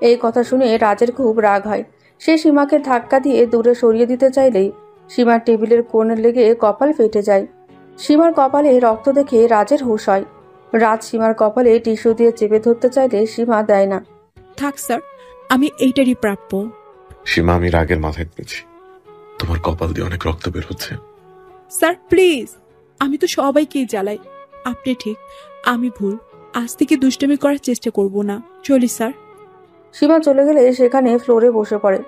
এই কথা শুনে রাজের খুব রাগ হয়। সে সীমাকে ধাক্কা দিয়ে দূরে সরিয়ে দিতে চাইলেই সীমার টেবিলের কোণে লেগে কপাল ফেটে যায়। সীমার কপালে রক্ত দেখে রাজের হুঁশ হয়। রাজ সীমার কপালে টিস্যু দিয়ে চেপে ধরতে চাইলে সীমা দেয় না। থাক স্যার, আমি এইটারই প্রাপ্য। সীমা, আমি রাগের মাথায় পেয়েছি। তোমার কপাল দিয়ে অনেক রক্ত বের হচ্ছে। স্যার প্লিজ, আমি তো সবাইকেই জ্বালাই। আপনি ঠিক, আমি ভুল। আজ থেকে দুষ্টামি করার চেষ্টা করব না। চলি স্যার। সীমা চলে গেলে সেখানে ফ্লোরে বসে পড়ে।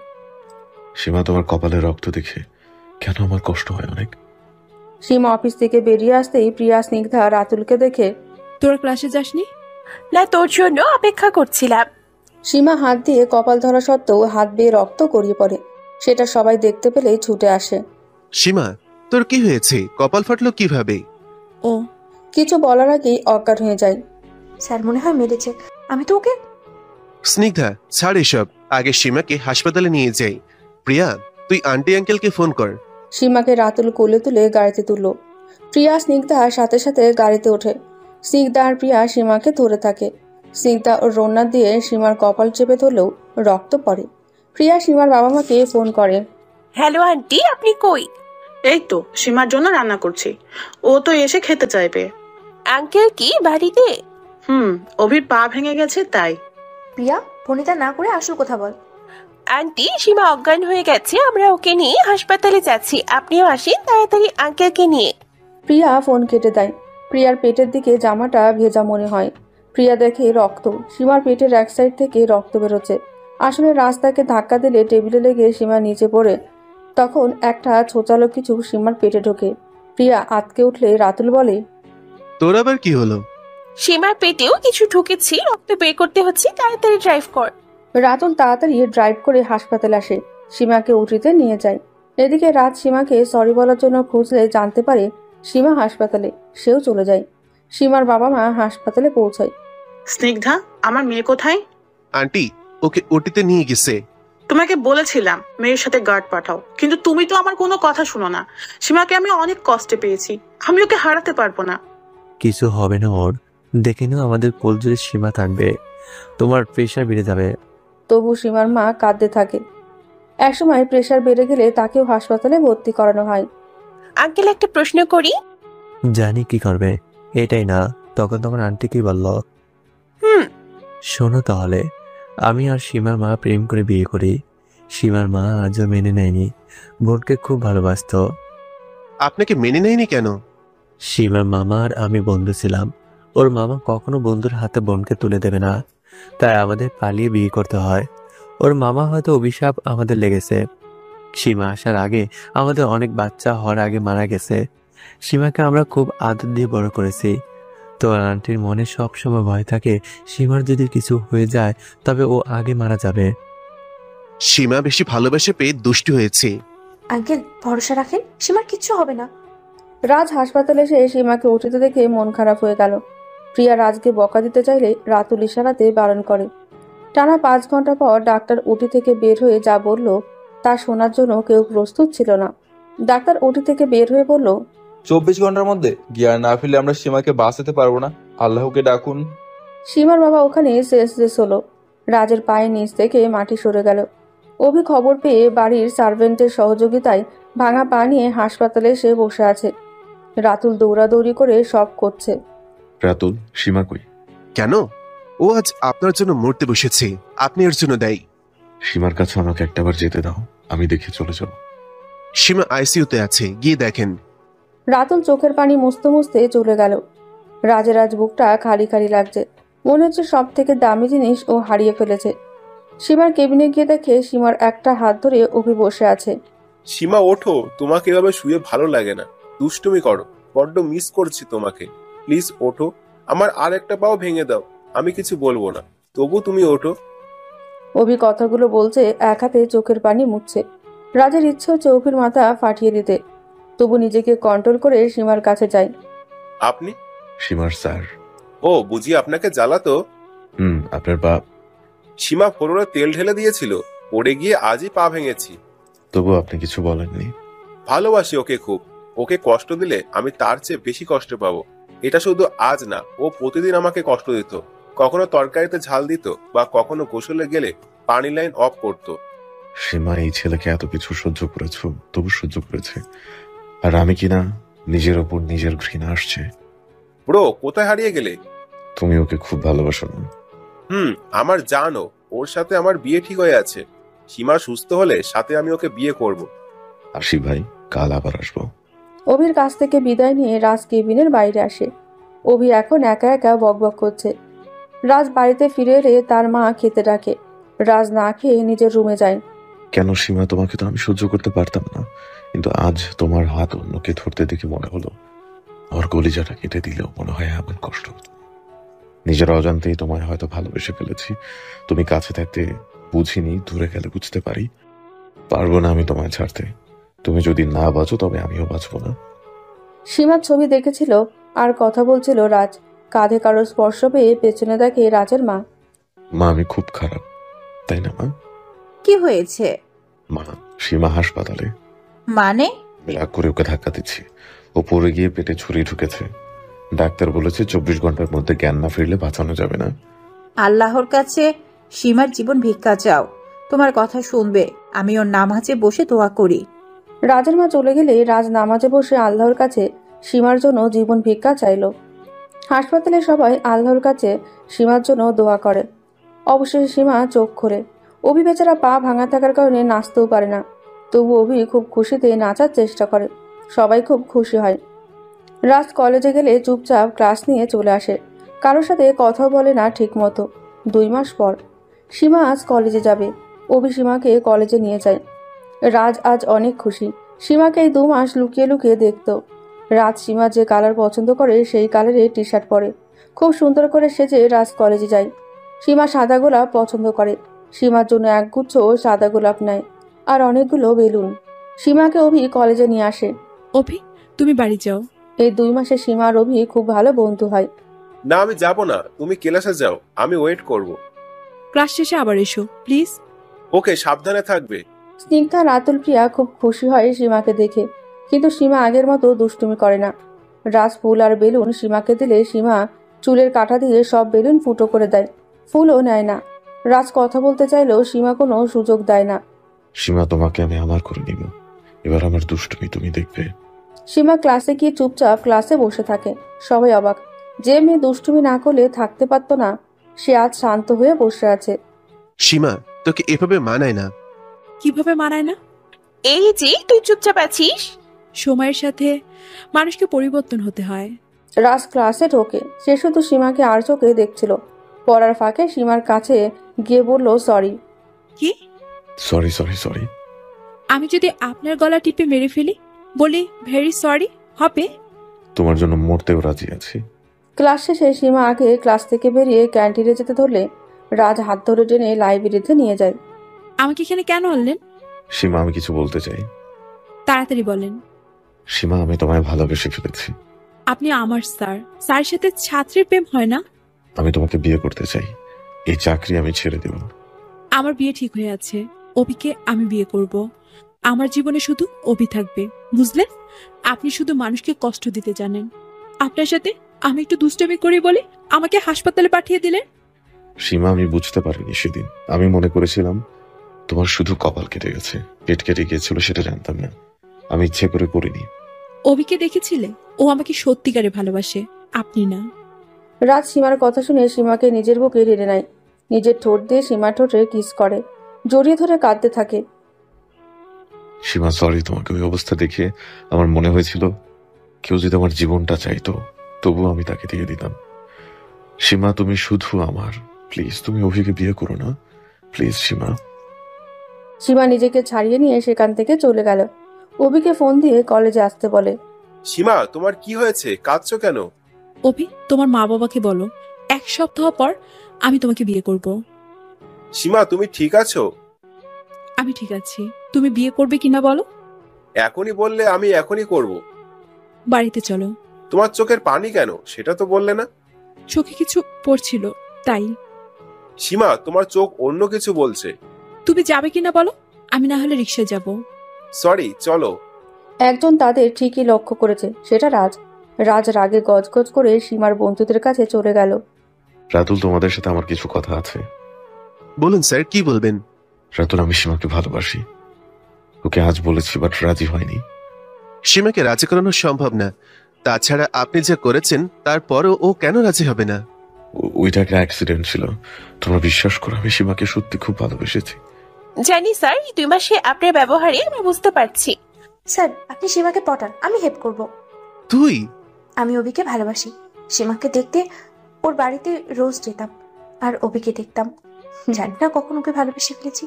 সীমা, তোমার কপালে রক্ত দেখে কেন আমার কষ্ট হয় অনেক। সীমা অফিস থেকে বেরিয়ে আসতেই প্রিয়া স্নিগ্ধা রাতুলকে দেখে। তোরা ক্লাসে যাসনি? না, তোর জন্য অপেক্ষা করছিলাম। সীমা হাত দিয়ে কপাল ধরা সত্ত্বেও হাত বেয়ে রক্ত গড়িয়ে পড়ে। সেটা সবাই দেখতে পেলেই ছুটে আসে। সীমা, তোর কি হয়েছে? কপাল ফাটলো কিভাবে? ও কিছু বলার আগেই অজ্ঞান হয়ে যায়। স্যার মনে হয় মেরেছে। আমি তো ওকে। স্নিগ্ধা, ছাড় এসব, আগে সীমাকে হাসপাতালে নিয়ে যাই। প্রিয়া, তুই আন্টি আঙ্কেলকে ফোন কর। সীমাকে রাতুল কোলে তুলে গাড়িতে তুলল। প্রিয়া স্নিগ্ধার সাথে সাথে গাড়িতে ওঠে। স্নিগ্ধা আর প্রিয়া সীমাকে ধরে থাকে। স্নিগ্ধা ও রোনা দিয়ে সীমার কপাল চেপে ধরলেও রক্ত পড়ে। প্রিয়া সীমার বাবা মাকে ফোন করে। হ্যালো আন্টি, আপনি কই? এই তো সীমার জন্য রান্না করছি, ও তো এসে খেতে চাইবে। আঙ্কেল কি বাড়িতে? অভির পা ভেঙে গেছে তাই। প্রিয়া, ফোনিতা না করে আসল কথা বল। আন্টি, সীমা অজ্ঞান হয়ে গেছে, আমরা ওকে নিয়ে হাসপাতালে যাচ্ছি, আপনিও আসেন তাড়াতাড়ি আঙ্কেলকে নিয়ে। প্রিয়া ফোন কেটে দেয়। প্রিয়ার পেটের দিকে জামাটা ভেজা মনে হয়। প্রিয়া দেখে রক্ত, সীমার পেটের এক সাইড থেকে রক্ত বেরোচ্ছে। আসলে রাস্তাকে ধাক্কা দিলে টেবিলে লেগে সীমা নিচে পড়ে, তখন একটা ছোচালো কিছু সীমার পেটে ঢোকে। প্রিয়া আতকে উঠলে রাতুল বলে, তোর আবার কি হলো? সীমার পেটেও কিছু ঢুকেছি, রক্ত বের করতে হচ্ছে, তাড়াতাড়ি ড্রাইভ কর। রাতুল তাড়াতাড়ি ড্রাইভ করে হাসপাতালে আসে, সীমাকে উঠিতে নিয়ে যায়। এদিকে রাত সীমাকে সরি বলার জন্য খুঁজলে জানতে পারে সীমা হাসপাতালে, সেও চলে যায়। সীমার বাবা মা হাসপাতালে পৌঁছায়। স্নিগ্ধা, আমার মেয়ে কোথায়? আন্টি, ওকে ওটিতে নিয়ে গেছে। তোমাকে বলেছিলাম মেয়ের সাথে গার্ড পাঠাও, কিন্তু তুমি তো আমার কোনো কথা শুনো না। সীমাকে আমি অনেক কষ্টে পেয়েছি, আমি ওকে হারাতে পারবো না। কিছু হবে না ওর, দেখে নাও আমাদের কোলজুড়ে সীমা থাকবে, তোমার প্রেশার বেড়ে যাবে। তবু সীমার মা কাঁদতে থাকে। একসময় প্রেশার বেড়ে গেলে তাকেও হাসপাতালে ভর্তি করানো হয়। আঙ্কেল, একটা প্রশ্ন করি? জানি কি করবে, এটাই না তখন তোমার আন্টি কি বলল? শোনো তাহলে, আমি আর সীমার মা প্রেম করে বিয়ে করি। সীমার মা আজও মেনে নেয়নি, বোনকে খুব ভালোবাসতো। আপনাকে মেনে নেয়নি কেন? সীমার মামা আর আমি বন্ধু ছিলাম, ওর মামা কখনো বন্ধুর হাতে বোনকে তুলে দেবে না, তাই আমাদের পালিয়ে বিয়ে করতে হয়। ওর মামা হয়তো অভিশাপ আমাদের লেগেছে। সীমা আসার আগে আমাদের অনেক বাচ্চা হওয়ার আগে মারা গেছে। সীমাকে আমরা খুব আদর দিয়ে বড় করেছি। তোর আন্টির মনে সবসময় ভয় থাকে সীমার যদি কিছু হয়ে যায় তবে ও আগে মারা যাবে। সীমা বেশি ভালোবাসে পেয়ে দুষ্টি হয়েছে। আঙ্কেল, ভরসা রাখেন, সীমার কিচ্ছু হবে না। রাজ হাসপাতালে এসে সীমাকে উঠিতে দেখে মন খারাপ হয়ে গেল। প্রিয়া রাজকে বকা দিতে চাইলে রাতুল ইশারাতে বারণ করে। টানা 5 ঘন্টা পর ডাক্তার উটি থেকে বের হয়ে যা বলল তা শোনার জন্য কেউ প্রস্তুত ছিল না। ডাক্তার উটি থেকে বের হয়ে বলল, 24 ঘন্টার মধ্যে জ্ঞান না ফিরলে আমরা সীমাকে বাঁচাতে পারবো না, আল্লাহকে ডাকুন। সীমার বাবা ওখানে শেষ হলো। রাজের পায়ের নিচ থেকে মাটি সরে গেল। অভি খবর পেয়ে বাড়ির সার্ভেন্টের সহযোগিতায় ভাঙা পা নিয়ে হাসপাতালে এসে বসে আছে। রাতুল দৌড়াদৌড়ি করে সব করছে। রাতুল, সীমা কই? কেন? ও আজ আপনার জন্য মরতে বসেছে, আপনি এর জন্য দায়ী। সীমার কাছে আমাকে একটাবার যেতে দাও, আমি দেখে চলে যাব। সীমা আইসিইউতে আছে, গিয়ে দেখেন। রাতুল চোখের পানি মুছতে মুছতে চলে গেল। রাজের আজ বুকটা খালি খালি লাগছে, মনে হচ্ছে সব থেকে দামি জিনিস ও হারিয়ে ফেলেছে। সীমার কেবিনে গিয়ে দেখে সীমার একটা হাত ধরে অভি বসে আছে। সীমা ওঠো, তোমাকে এভাবে শুয়ে ভালো লাগে না, দুষ্টুমি করো, বড্ড মিস করছি তোমাকে, প্লিজ ওঠো, আমার আর একটা পাও ভেঙে দাও, আমি কিছু বলবো না, তবু তুমি ওঠো। অভি কথাগুলো বলছে, এক হাতে চোখের পানি মুছছে। রাজের ইচ্ছে হচ্ছে অভির মাথা ফাটিয়ে দিতে, তবু নিজেকে কন্ট্রোল করে সীমার কাছে যায়। আপনি? সীমার স্যার। ও বুঝি আপনাকে জ্বালাতো? আপনার বাপ। সীমা ফোড়নে তেল ঢেলে দিয়েছিল, পড়ে গিয়ে আজই পা ভেঙেছি। তবু আপনি কিছু বলেননি। ভালোবাসি ওকে খুব, ওকে কষ্ট দিলে আমি তার চেয়ে বেশি কষ্ট পাবো। এটা শুধু আজ না, ও প্রতিদিন আমাকে কষ্ট দিত, কখনো তরকারিতে ঝাল দিত বা কখনো গোসলে গেলে পানি লাইন অফ করতো। সীমা এই ছেলেকে এত কিছু সহ্য করেছ, তবু সহ্য করেছে, আর আমি কিনা নিজের ওপর নিজের ঘৃণা আসছে। ব্রো, কোথায় হারিয়ে গেলে? তুমি ওকে খুব ভালোবাসো না? আমার জানো, ওর সাথে আমার বিয়ে ঠিক হয়ে আছে। সীমা সুস্থ হলে সাথে আমি ওকে বিয়ে করব। আসি ভাই, কাল আবার আসবো। অভির কাছ থেকে বিদায় নিয়ে রাজ কেবিনের বাইরে আসে। অভি এখন একা একা বকবক করছে। রাজ বাড়িতে ফিরে এলে তার মা খেতে ডাকে। রাজ না খেয়ে নিজের রুমে যায়। কেন সীমা, তোমাকে তো আমি সহ্য করতে পারতাম না, কিন্তু আজ তোমার হাত অন্যকে ধরতে দেখে মনে হলো আমার কলিজাটা কেটে দিলেও মনে হয় এমন কষ্ট হতো। নিজের অজান্তেই তোমায় হয়তো ভালোবেসে ফেলেছি। তুমি কাছে থাকতে বুঝিনি, দূরে গেলে বুঝতে পারি। পারবো না আমি তোমায় ছাড়তে। তুমি যদি না বাঁচো তবে আমিও বাঁচবো না। সীমার ছবি দেখেছিল আর কথা বলছিল রাজ। কাঁধে কারো স্পর্শ পেয়ে পেছনে দেখে রাজের মা। মা, আমি খুব খারাপ, তাই না মা? কি হয়েছে? মা, সীমা হাসপাতালে। মানে? রাগ করে ওকে ধাক্কা দিচ্ছি, ও পড়ে গিয়ে পেটে ছুরি ঢুকেছে। ডাক্তার বলেছে 24 ঘন্টার মধ্যে জ্ঞান না ফিরলে বাঁচানো যাবে না। আল্লাহর কাছে সীমার জীবন ভিক্ষা চাও, তোমার কথা শুনবে। আমি ওর নামাজে বসে দোয়া করি। রাজের মা চলে গেলে রাজ নামাজে বসে আল্লাহর কাছে সীমার জন্য জীবন ভিক্ষা চাইল। হাসপাতালে সবাই আল্লাহর কাছে সীমার জন্য দোয়া করে। অবশেষে সীমা চোখ খোলে। অভি বেচারা পা ভাঙা থাকার কারণে নাচতেও পারে না, তবু অভি খুব খুশিতে নাচার চেষ্টা করে। সবাই খুব খুশি হয়। রাজ কলেজে গেলে চুপচাপ ক্লাস নিয়ে চলে আসে, কারোর সাথে কথাও বলে না ঠিক মতো। 2 মাস পর সীমা আজ কলেজে যাবে। অভি সীমাকে কলেজে নিয়ে যায়। রাজ আজ অনেক খুশি। সীমাকে এই 2 মাস লুকিয়ে লুকিয়ে দেখত। রাজ সীমা যে কালার পছন্দ করে সেই কালারে টি শার্ট পরে। খুব সুন্দর করে সেজে রাজ কলেজে যায়। সীমা সাদা গোলাপ পছন্দ করে। সীমার জন্য একগুচ্ছ সাদা গোলাপ নেয় আর অনেকগুলো বেলুন। সীমাকে অভি কলেজে নিয়ে আসে। অভি, তুমি বাড়ি যাও। এই 2 মাসে সীমা আর অভি খুব ভালো বন্ধু হয়। না, আমি যাব না, তুমি ক্লাসে যাও, আমি ওয়েট করব। ক্লাস শেষে আবার এসো প্লিজ। ওকে, সাবধানে থাকবে। স্নিগ্ধা রাতুল প্রিয়া খুব খুশি হয় সীমাকে দেখে, কিন্তু সীমা আগের মতো দুষ্টুমি করে না। রাজ ফুল আর বেলুন সীমাকে দিলে সীমা চুলের কাঁটা দিয়ে সব বেলুন ফুটো করে দেয়। ফুলও নেয় না। রাজ কথা বলতে চাইলেও সীমা কোনো সুযোগ দেয় না। সীমা, তোমাকে আমি আমার করে নিব। এবার আমার দুষ্টুমি তুমি দেখবে। সীমা ক্লাসে গিয়ে চুপচাপ ক্লাসে বসে থাকে। সবাই অবাক। যে মেয়ে দুষ্টুমি না করলে থাকতে পারতো না, সে আজ শান্ত হয়ে বসে আছে। সীমা, তোকে এভাবে মানায় না। কিভাবে মানায় না? এই যে তুই চুপচাপ আছিস। সময়ের সাথে মানুষকে পরিবর্তন হতে হয়। রাজ ক্লাসে ঢোকে। সে শুধু সীমাকে আর চোখে দেখছিল। পড়ার ফাঁকে সীমার কাছে গিয়ে বলল সরি। কি? Sorry sorry sorry. আমি যদি আপনার গলা টিপে মেরে ফেলি, বলি ভেরি সরি, হবে? তোমার জন্য মরতেও রাজি আছি। ক্লাস শেষে সীমা আগে ক্লাস থেকে বেরিয়ে ক্যান্টিনে যেতে ধরলে রাজ হাত ধরে টেনে লাইব্রেরিতে নিয়ে যায়। আমাকে এখানে কেন আনলেন? সীমা, আমি কিছু বলতে চাই। তাড়াতাড়ি বলেন। সীমা, আমি তোমায় ভালোবেসে ফেলেছি। আপনি আমার স্যার। স্যারের সাথে ছাত্রীর প্রেম হয় না। আমি তোমাকে বিয়ে করতে চাই। এই চাকরি আমি ছেড়ে দেব। আমার বিয়ে ঠিক হয়ে আছে। অভিকে আমি বিয়ে করব। আমার জীবনে শুধু অভি থাকবে, বুঝলেন? আপনি শুধু মানুষকে কষ্ট দিতে জানেন। আপনার সাথে আমি একটু দুষ্টামি করি বলে আমাকে হাসপাতালে পাঠিয়ে দিলেন। সীমা, আমি বুঝতে পারিনি সেদিন। আমি মনে করেছিলাম তোমার শুধু কপাল কেটে গেছে, পেট কেটে গিয়েছিল, সেটা জানতাম না। আমি ইচ্ছে করে করিনি। অভিকে দেখেছিলে? ও আমাকে সত্যিকারে ভালোবাসে, আপনি না। রাজ সীমার কথা শুনে সীমাকে নিজের বুকে টেনে নেয়। নিজের ঠোঁট দিয়ে সীমা ঠোঁটে কিস করে, জড়িয়ে ধরে কাঁদতে থাকে। সীমা, সরি। তোমাকে ওই অবস্থা দেখে আমার মনে হয়েছিল কেউ যদি আমার জীবনটা চাইতো, তবু আমি তাকে দিয়ে দিতাম। সীমা, তুমি শুধু আমার। প্লিজ, তুমি অভিকে বিয়ে করো না, প্লিজ সীমা। সীমা নিজেকে ছাড়িয়ে নিয়ে সেখান থেকে চলে গেল। অভিকে ফোন দিয়ে কলেজে আসতে বলে। সীমা, তোমার কি হয়েছে? কাঁদছো কেন? অভি, তোমার মা বাবাকে বলো 1 সপ্তাহ পর আমি তোমাকে বিয়ে করব। সীমা, তুমি ঠিক আছো? আমি ঠিক আছি। তুমি বিয়ে করবে কিনা বলো। এখনই বললে আমি এখনই করব। বাড়িতে চলো। তোমার চোখের পানি কেন, সেটা তো বললে না। চোখে কিছু পড়ছিল তাই। সীমা, তোমার চোখ অন্য কিছু বলছে। তুমি যাবে কিনা বলো, আমি না হলে রিক্সায় যাব। সরি, চলো। একজন তাদের ঠিকই লক্ষ্য করেছে, সেটা রাজ। রাজ রাগে গজগজ করে সীমার বন্ধুদের কাছে চলে গেল। রাতুল, তোমাদের সাথে আমার কিছু কথা আছে। বলুন স্যার, কি বলবেন? রাতুল, আমি সীমাকে ভালোবাসি। ওকে আজ বলেছি, বাট রাজি হয়নি। সীমাকে রাজি করানো সম্ভব না। তাছাড়া আপনি যা করেছেন তারপরও ও কেন রাজি হবে না? ওইটা একটা অ্যাক্সিডেন্ট ছিল। তোমরা বিশ্বাস করো, আমি সীমাকে সত্যি খুব ভালোবেসেছি। জানি স্যার, এই 2 মাসে আপনার ব্যবহারে আমি বুঝতে পারছি। স্যার, আপনি সীমাকে পটান, আমি হেল্প করব। তুই? আমি অভিকে ভালোবাসি। সীমাকে দেখতে ওর বাড়িতে রোজ যেতাম, আর অভিকে দেখতাম। জানি না কখন ওকে ভালোবেসে ফেলেছি।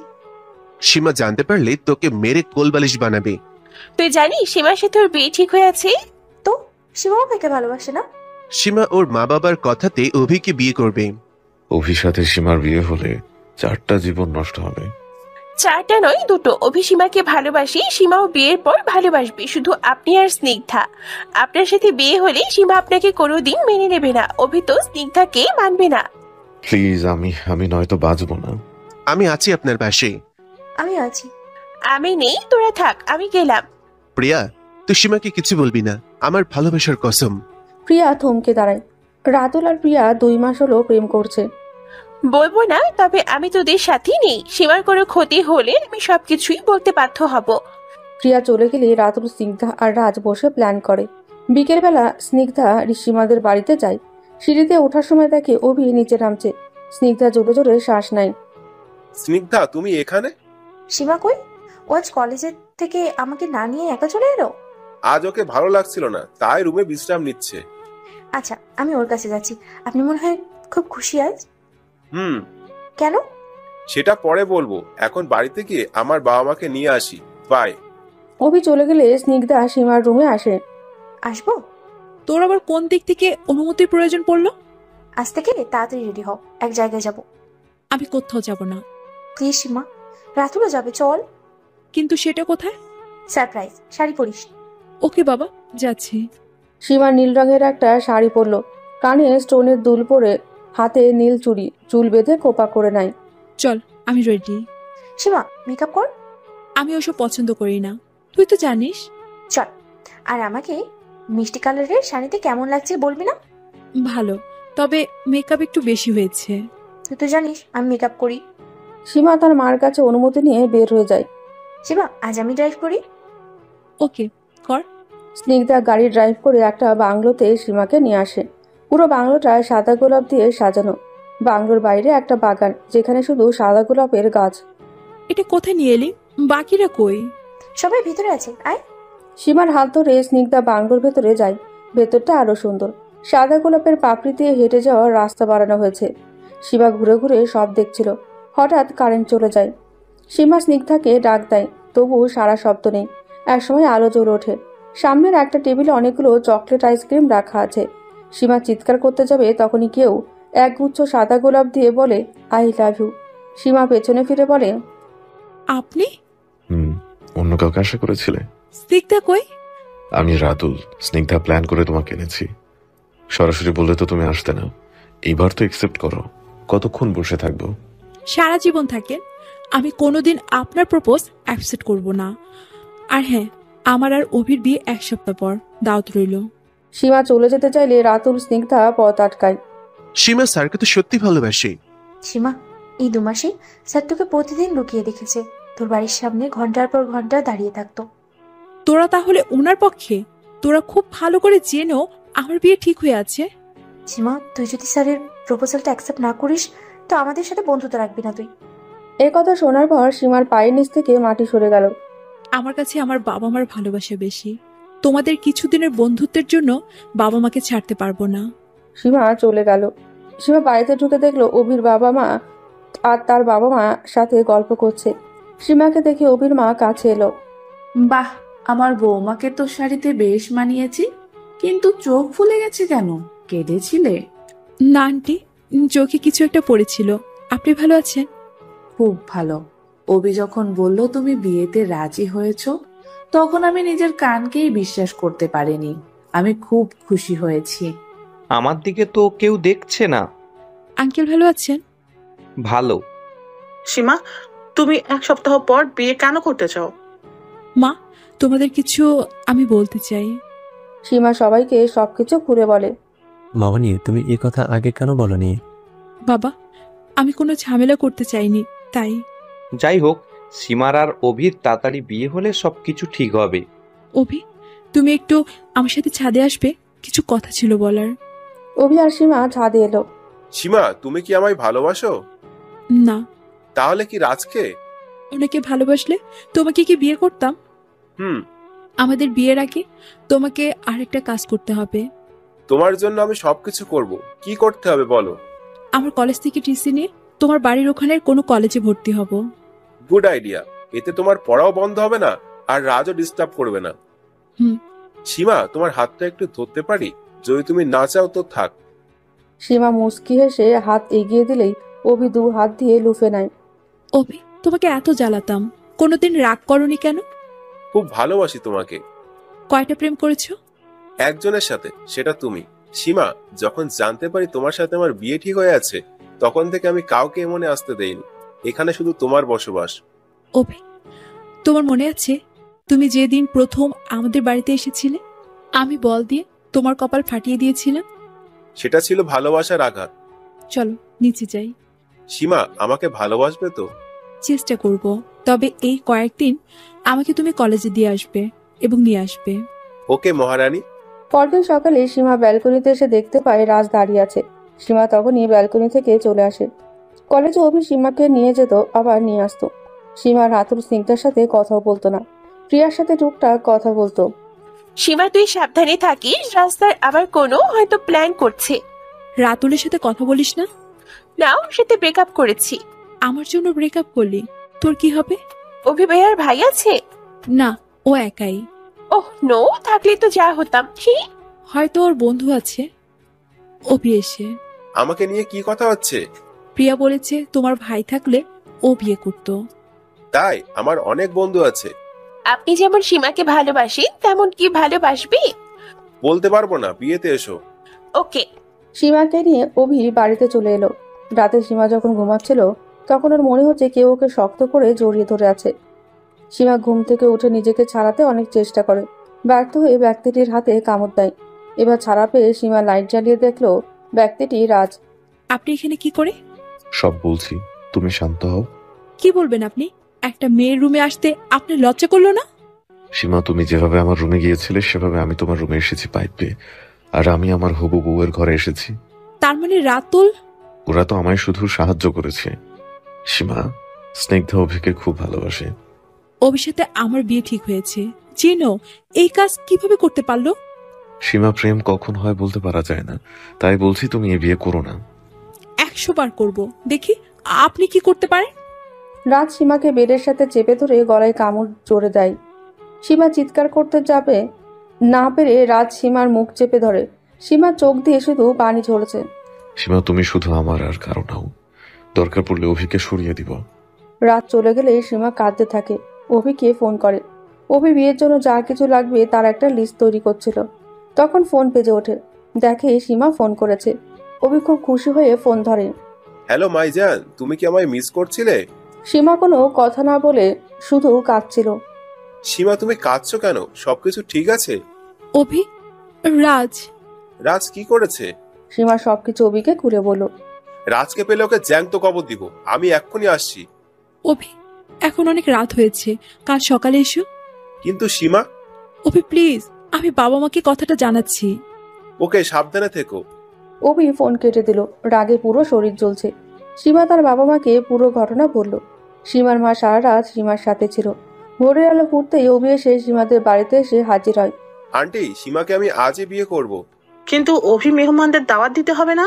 সীমা জানতে পারলে তোকে মেরে কোলবালিশ বানাবে। তুই জানিস সীমার সাথে ওর বিয়ে ঠিক হয়ে আছে? তো সীমা অভিকে ভালোবাসে না? সীমা ওর মা বাবার কথাতে অভিকে বিয়ে করবে। অভির সাথে সীমার বিয়ে হলে 4টা জীবন নষ্ট হবে। 4টা নয়, 2টো। অভি সীমাকে ভালোবাসি, সীমাও বিয়ের পর ভালোবাসবে। শুধু আপনি আর স্নিগ্ধা। আপনার সাথে বিয়ে হলে সীমা আপনাকে কোনোদিন মেনে নেবে না। অভি তো স্নিগ্ধাকে মানবে না। প্লিজ, আমি নয়তো বাঁচবো না। আমি আছি আপনার পাশে। আমি আছি। আমি নেই, তোরা থাক, আমি গেলাম। প্রিয়া, তুই সীমাকে কিছু বলবি না, আমার ভালোবাসার কসম। প্রিয়া থমকে দাঁড়ায়। রাতুল আর প্রিয়া 2 মাস হলো প্রেম করছে। বলবো না, তবে আমি তোদের সাথে নেই। সীমার কোনো ক্ষতি হলে আমি সবকিছুই বলতে বাধ্য হব। প্রিয়া চলে গেলে রাতুল, স্নিগ্ধা আর রাজ বসে প্ল্যান করে। বিকেলবেলা স্নিগ্ধা সীমাদের বাড়িতে যায়। সিঁড়িতে ওঠার সময় দেখে অভি নিচে নামছে। স্নিগ্ধা জোরে জোরে শ্বাস নেয়। স্নিগ্ধা, তুমি এখানে? সীমা কই? ও আজ কলেজের থেকে আমাকে না নিয়ে একা চলে এলো। আজ ওকে ভালো লাগছিল না, তাই রুমে বিশ্রাম নিচ্ছে। আচ্ছা, আমি ওর কাছে যাচ্ছি। আপনি মনে হয় খুব খুশি আজ। কেন? সেটা পরে বলবো, এখন বাড়িতে গিয়ে আমার বাবা মাকে নিয়ে আসি। বাই। অভি চলে গেলে স্নিগ্ধা সীমার রুমে আসে। আসবো? তোর আবার কোন দিক থেকে অনুমতির প্রয়োজন পড়লো? আজ থেকে তাড়াতাড়ি রেডি হও, এক জায়গায় যাব। আমি কোথাও যাব না। প্লিজ সীমা, রাতুলও যাবে, চল। কিন্তু সেটা কোথায়? সারপ্রাইজ, শাড়ি পরিস। ওকে বাবা, যাচ্ছি। সীমা নীল রঙের একটা শাড়ি পরলো, কানে স্টোনের দুল পরে, হাতে নীল চুড়ি, চুল বেঁধে কোপা করে নেয়। চল, আমি রেডি। সীমা, মেকআপ কর। আমি ওসব পছন্দ করি না, তুই তো জানিস। চল। আর আমাকে মিষ্টি কালারের শাড়িতে কেমন লাগছে বলবি না? ভালো, তবে মেকআপ একটু বেশি হয়েছে। তুই তো জানিস আমি মেকআপ করি। সীমা তার মার কাছে অনুমতি নিয়ে বের হয়ে যায়। সীমা, আজ আমি ড্রাইভ করি। ওকে, কর। স্নিগ্ধা গাড়ি ড্রাইভ করে একটা বাংলোতে সীমাকে নিয়ে আসে। পুরো বাংলোটা সাদা গোলাপ দিয়ে সাজানো। বাংলোর বাইরে একটা বাগান, যেখানে শুধু সাদা গোলাপের গাছ। এটা কোথায় নিয়ে এলি? বাকিরা কই? সবাই ভিতরে আছে, আয়। সীমার হাত ধরে স্নিগ্ধা বাংলোর ভেতরে যায়। ভেতরটা আরো সুন্দর। সাদা গোলাপের পাপড়ি দিয়ে হেঁটে যাওয়ার রাস্তা বানানো হয়েছে। সীমা ঘুরে ঘুরে সব দেখছিল। হঠাৎ কারেন্ট চলে যায়। সীমা স্নিগ্ধাকে ডাক দেয়, তবু সারা শব্দ নেই। একসময় আলো জ্বলে ওঠে। সামনের একটা টেবিলে অনেকগুলো চকলেট আইসক্রিম রাখা আছে। সীমা চিৎকার করতে যাবে, তখনই কেউ একগুচ্ছ সাদা গোলাপ দিয়ে বলে, আই লাভ ইউ। সীমা পেছনে ফিরে বলে, আপনি? অন্য কাউকে আশা করেছিলে? স্নিগ্ধা কই? আমি রাতুল। স্নিগ্ধা প্ল্যান করে তোমাকে এনেছি। সরাসরি বললে তো তুমি আসতে না। এইবার তো একসেপ্ট করো। কতক্ষণ বসে থাকবো? সারা জীবন থাকেন। আমি কোনোদিন আপনার প্রপোজ অ্যাকসেপ্ট করব না। আর হ্যাঁ, আমার আর অভির বিয়ে এক সপ্তাহ পর, দাওয়াত রইল। সীমা চলে যেতে চাইলে রাতুল স্নিগ্ধা পথ আটকায়। সীমা স্যারকে তো সত্যি ভালোবাসে। সীমা, এই 2 মাসে স্যার তোকে প্রতিদিন লুকিয়ে দেখেছে। তোর বাড়ির সামনে ঘন্টার পর ঘন্টা দাঁড়িয়ে থাকতো। তোরা তাহলে ওনার পক্ষে? তোরা খুব ভালো করে জেনেও আমার বিয়ে ঠিক হয়ে আছে। সীমা, তুই যদি স্যারের প্রপোজালটা অ্যাকসেপ্ট না করিস, তো আমাদের সাথে বন্ধুত্ব রাখবি না তুই। এই কথা শোনার পর সীমার পায়ের নিচ থেকে মাটি সরে গেল। আমার কাছে আমার বাবা মার ভালোবাসা বেশি। তোমাদের কিছুদিনের বন্ধুত্বের জন্য বাবা মাকে ছাড়তে পারবো না। সীমা চলে গেল। সীমা বাড়িতে ঢুকে দেখলো অভির বাবা মা আর তার বাবা মা সাথে গল্প করছে। সীমাকে দেখে অভির মা কাছে এলো। বাহ, আমার বৌমাকে তো শাড়িতে বেশ মানিয়েছি, কিন্তু চোখ ফুলে গেছে কেন? কেঁদেছিলে? না আন্টি, চোখে কিছু একটা পড়েছিল। আপনি ভালো আছেন? খুব ভালো। অভি যখন বলল তুমি বিয়েতে রাজি হয়েছ, তখন আমি নিজের কানকেই বিশ্বাস করতে পারিনি। আমি খুব খুশি হয়েছি। আমার দিকে তো কেউ দেখছে না। আঙ্কেল ভালো আছেন? ভালো। সীমা, তুমি 1 সপ্তাহ পর বিয়ে কেন করতে চাও? মা, তোমাদের কিছু আমি বলতে চাই। সীমা সবাইকে সবকিছু খুলে বলে। মামনি, তুমি এই কথা আগে কেন বলনি? বাবা, আমি কোনো ঝামেলা করতে চাইনি, তাই। যাই হোক, সীমার আর অভির তাড়াতাড়ি বিয়ে হলে সবকিছু ঠিক হবে। অভি, তুমি একটু আমার সাথে ছাদে আসবে, কিছু কথা ছিল বলার। অভি আর সীমা ছাদে এলো। সীমা, তুমি কি আমায় ভালোবাসো? না। তাহলে কি রাজকে? ওনাকে ভালোবাসলে তোমাকে কি বিয়ে করতাম? আমাদের বিয়ের আগে তোমাকে আরেকটা কাজ করতে হবে। তোমার জন্য আমি সবকিছু করব। কি করতে হবে বলো? আমার কলেজ থেকে টিসি নিয়ে তোমার বাড়ির ওখানের কোনো কলেজে ভর্তি হব। Good idea. এতে তোমার পড়াও বন্ধ হবে না, আর রাজও ডিস্টার্ব করবে না। সীমা, তোমার হাতটা একটু ধরতে পারি? যদি তুমি না চাও তো থাক। সীমা মুস্কি হেসে হাত এগিয়ে দিলেই অভি 2 হাত দিয়ে লুফে নেয়। অভি, তোমাকে এত জ্বালাতাম, কোনোদিন রাগ করনি কেন? খুব ভালোবাসি তোমাকে। কয়টা প্রেম করেছো? একজনের সাথে, সেটা তুমি। সীমা, যখন জানতে পারি তোমার সাথে আমার বিয়ে ঠিক হয়ে আছে, তখন থেকে আমি কাউকে মনে আসতে দেইনি। এখানে শুধু তোমার বসবাস। অভি, তোমার মনে আছে তুমি যেদিন প্রথম আমাদের বাড়িতে এসেছিলে, আমি বল দিয়ে তোমার কপাল ফাটিয়ে দিয়েছিলাম? সেটা ছিল ভালোবাসার আঘাত। চলো নিচে যাই। সীমা আমাকে ভালোবাসবে তো? চেষ্টা করব, তবে এই কয়েকদিন আমাকে তুমি কলেজে দিয়ে আসবে এবং নিয়ে আসবে। ওকে মহারানী। পরদিন সকালে সীমা ব্যালকনিতে এসে দেখতে পায় রাজ দাঁড়িয়ে আছে। সীমা তখনই ব্যালকনি থেকে চলে আসে। কলেজে অভি সীমাকে নিয়ে যেত, আবার নিয়ে আসতো। সীমা রাতুল স্নিগ্ধার সাথে কথাও বলতো না, প্রিয়ার সাথে টুকটাক কথা বলতো। সীমা তুই সাবধানে থাকিস, রাস্তার আবার কোনো হয়তো প্ল্যান করছে। রাতুলের সাথে কথা বলিস না? না, ওর সাথে ব্রেকআপ করেছি। আমার জন্য ব্রেকআপ করলি? তোর কি হবে? অভি ভাইয়ার ভাই আছে? না, ও একাই। ওহ নো, থাকলে তো যা হতাম। কি? হয়তো ওর বন্ধু আছে। অভি এসে আমাকে নিয়ে কি কথা হচ্ছে? প্রিয়া বলেছে তোমার ভাই থাকলে ও বিয়ে করত। তাই? আমার অনেক বন্ধু আছে। আপনি যেমন সীমাকে ভালোবাসেন তেমন কি ভালোবাসবি? বলতে পারবো না, বিয়েতে এসো। ওকে। সীমাকে নিয়ে অভি বাড়িতে চলে এলো। রাতে সীমা যখন ঘুমাচ্ছিল তখন ওর মনে হচ্ছে কেউ ওকে শক্ত করে জড়িয়ে ধরে আছে। সীমা ঘুম থেকে উঠে নিজেকে ছাড়াতে অনেক চেষ্টা করে, ব্যর্থ হয়ে ব্যক্তিটির হাতে কামড় দেয়। এবার ছাড়া পেয়ে সীমা লাইট জ্বালিয়ে দেখলো ব্যক্তিটি রাজ। আপনি এখানে কি করে? সব বলছি, তুমি শান্ত হও। কি বলবেন আপনি? একটা মেয়ের রুমে আসতে আপনার লজ্জা করলো না? সীমা, তুমি যেভাবে আমার রুমে গিয়েছিলে সেভাবে আমি তোমার রুমে এসেছি পাইপ পেয়ে, আর আমি আমার হবু বউয়ের ঘরে এসেছি। তার মানে রাতুল? ওরা তো আমায় শুধু সাহায্য করেছে। সীমা, স্নিগ্ধা অভিকে খুব ভালোবাসে। অভির সাথে আমার বিয়ে ঠিক হয়েছে, চেনো? এই কাজ কিভাবে করতে পারলো? সীমা, প্রেম কখন হয় বলতে পারা যায় না, তাই বলছি তুমি এ বিয়ে করো না। 100 বার করব, দেখি আপনি কি করতে পারেন। রাজ সীমাকে বেডের সাথে চেপে ধরে গলায় কামড় জোরে দেয়। সীমা চিৎকার করতে যাবে, না পেরে রাজ সীমার মুখ চেপে ধরে। সীমার চোখ দিয়ে শুধু পানি ঝরছে। সীমা, তুমি শুধু আমার আর কারো নাও, দরকার পড়লে অভিকে সরিয়ে দিব। রাত চলে গেলে সীমা কাঁদতে থাকে। অভিকে ফোন করে। অভি বিয়ের জন্য যা কিছু লাগবে তার একটা লিস্ট তৈরি করছিল। তখন ফোন বেজে ওঠে, দেখে সীমা ফোন করেছে। অভি খুব খুশি হয়ে ফোন ধরে। হ্যালো মাইজান, তুমি কি আমায় মিস করছিলে? সীমা কোনো কথা না বলে শুধু কাঁদছিল। সীমা, তুমি কাঁদছো কেন? সবকিছু ঠিক আছে? অভি, রাজ কি করেছে? সীমা সবকিছু অভিকে খুলে বলল। রাজকে পেলে ওকে জ্যান্ত কবর দিব। আমি এক্ষুনি আসছি। অভি, এখন অনেক রাত হয়েছে, কাল সকালে এসো। কিন্তু সীমা। অভি প্লিজ, আমি বাবা মাকে কথাটা জানাচ্ছি। ওকে, সাবধানে থেকো। অভি ফোন কেটে দিল। রাগে পুরো শরীর জ্বলছে। সীমা তার বাবা মাকে পুরো ঘটনা বলল। সীমার মা সারা রাত সীমার সাথে ছিল। ভোরের আলো ফুটতেই অভি এসে সীমাদের বাড়িতে এসে হাজির হয়। আন্টি, সীমাকে আমি আজই বিয়ে করব। কিন্তু অভি মেহমানদের দাওয়াত দিতে হবে না?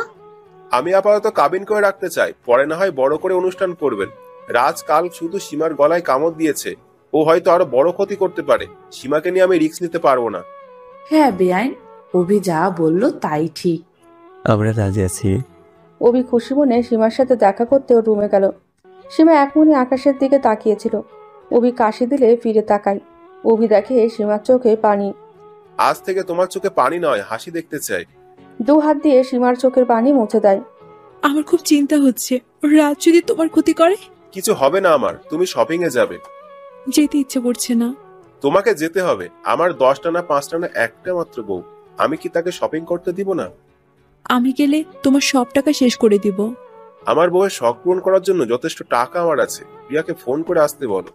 আমি আপাতত কাবিন করে রাখতে চাই, পরে না হয় বড় করে অনুষ্ঠান করবেন। রাজ কাল শুধু সীমার গলায় কামড় দিয়েছে, ও হয়তো আরো বড় ক্ষতি করতে পারে। সীমাকে নিয়ে আমি রিস্ক নিতে পারবো না। হ্যাঁ বেআইন, অভি যা বললো তাই ঠিক। আমরা রাজি আছি। অভি খুশি মনে সীমার সাথে দেখা করতে ওর রুমে গেল। সীমা এক মনে আকাশের দিকে তাকিয়েছিল। অভি কাশি দিলে ফিরে তাকায়। অভি দেখে সীমার চোখে পানি। আজ থেকে তোমার চোখে পানি নয়, হাসি দেখতে চাই। 2 হাত দিয়ে সীমার চোখের পানি মুছে দেয়। আমার খুব চিন্তা হচ্ছে, রাত যদি তোমার ক্ষতি করে। কিছু হবে না আমার, তুমি শপিং এ যাবে। যেতে ইচ্ছে করছে না। তোমাকে যেতে হবে। আমার 10টা না 5টা না একটা মাত্র বউ, আমি কি তাকে শপিং করতে দিব না? আমি গেলে তোমার সব টাকা শেষ করে দিব। আমার বউয়ের শখ পূরণ করার জন্য যথেষ্ট টাকা আমার আছে। প্রিয়াকে ফোন করে আসতে বলো।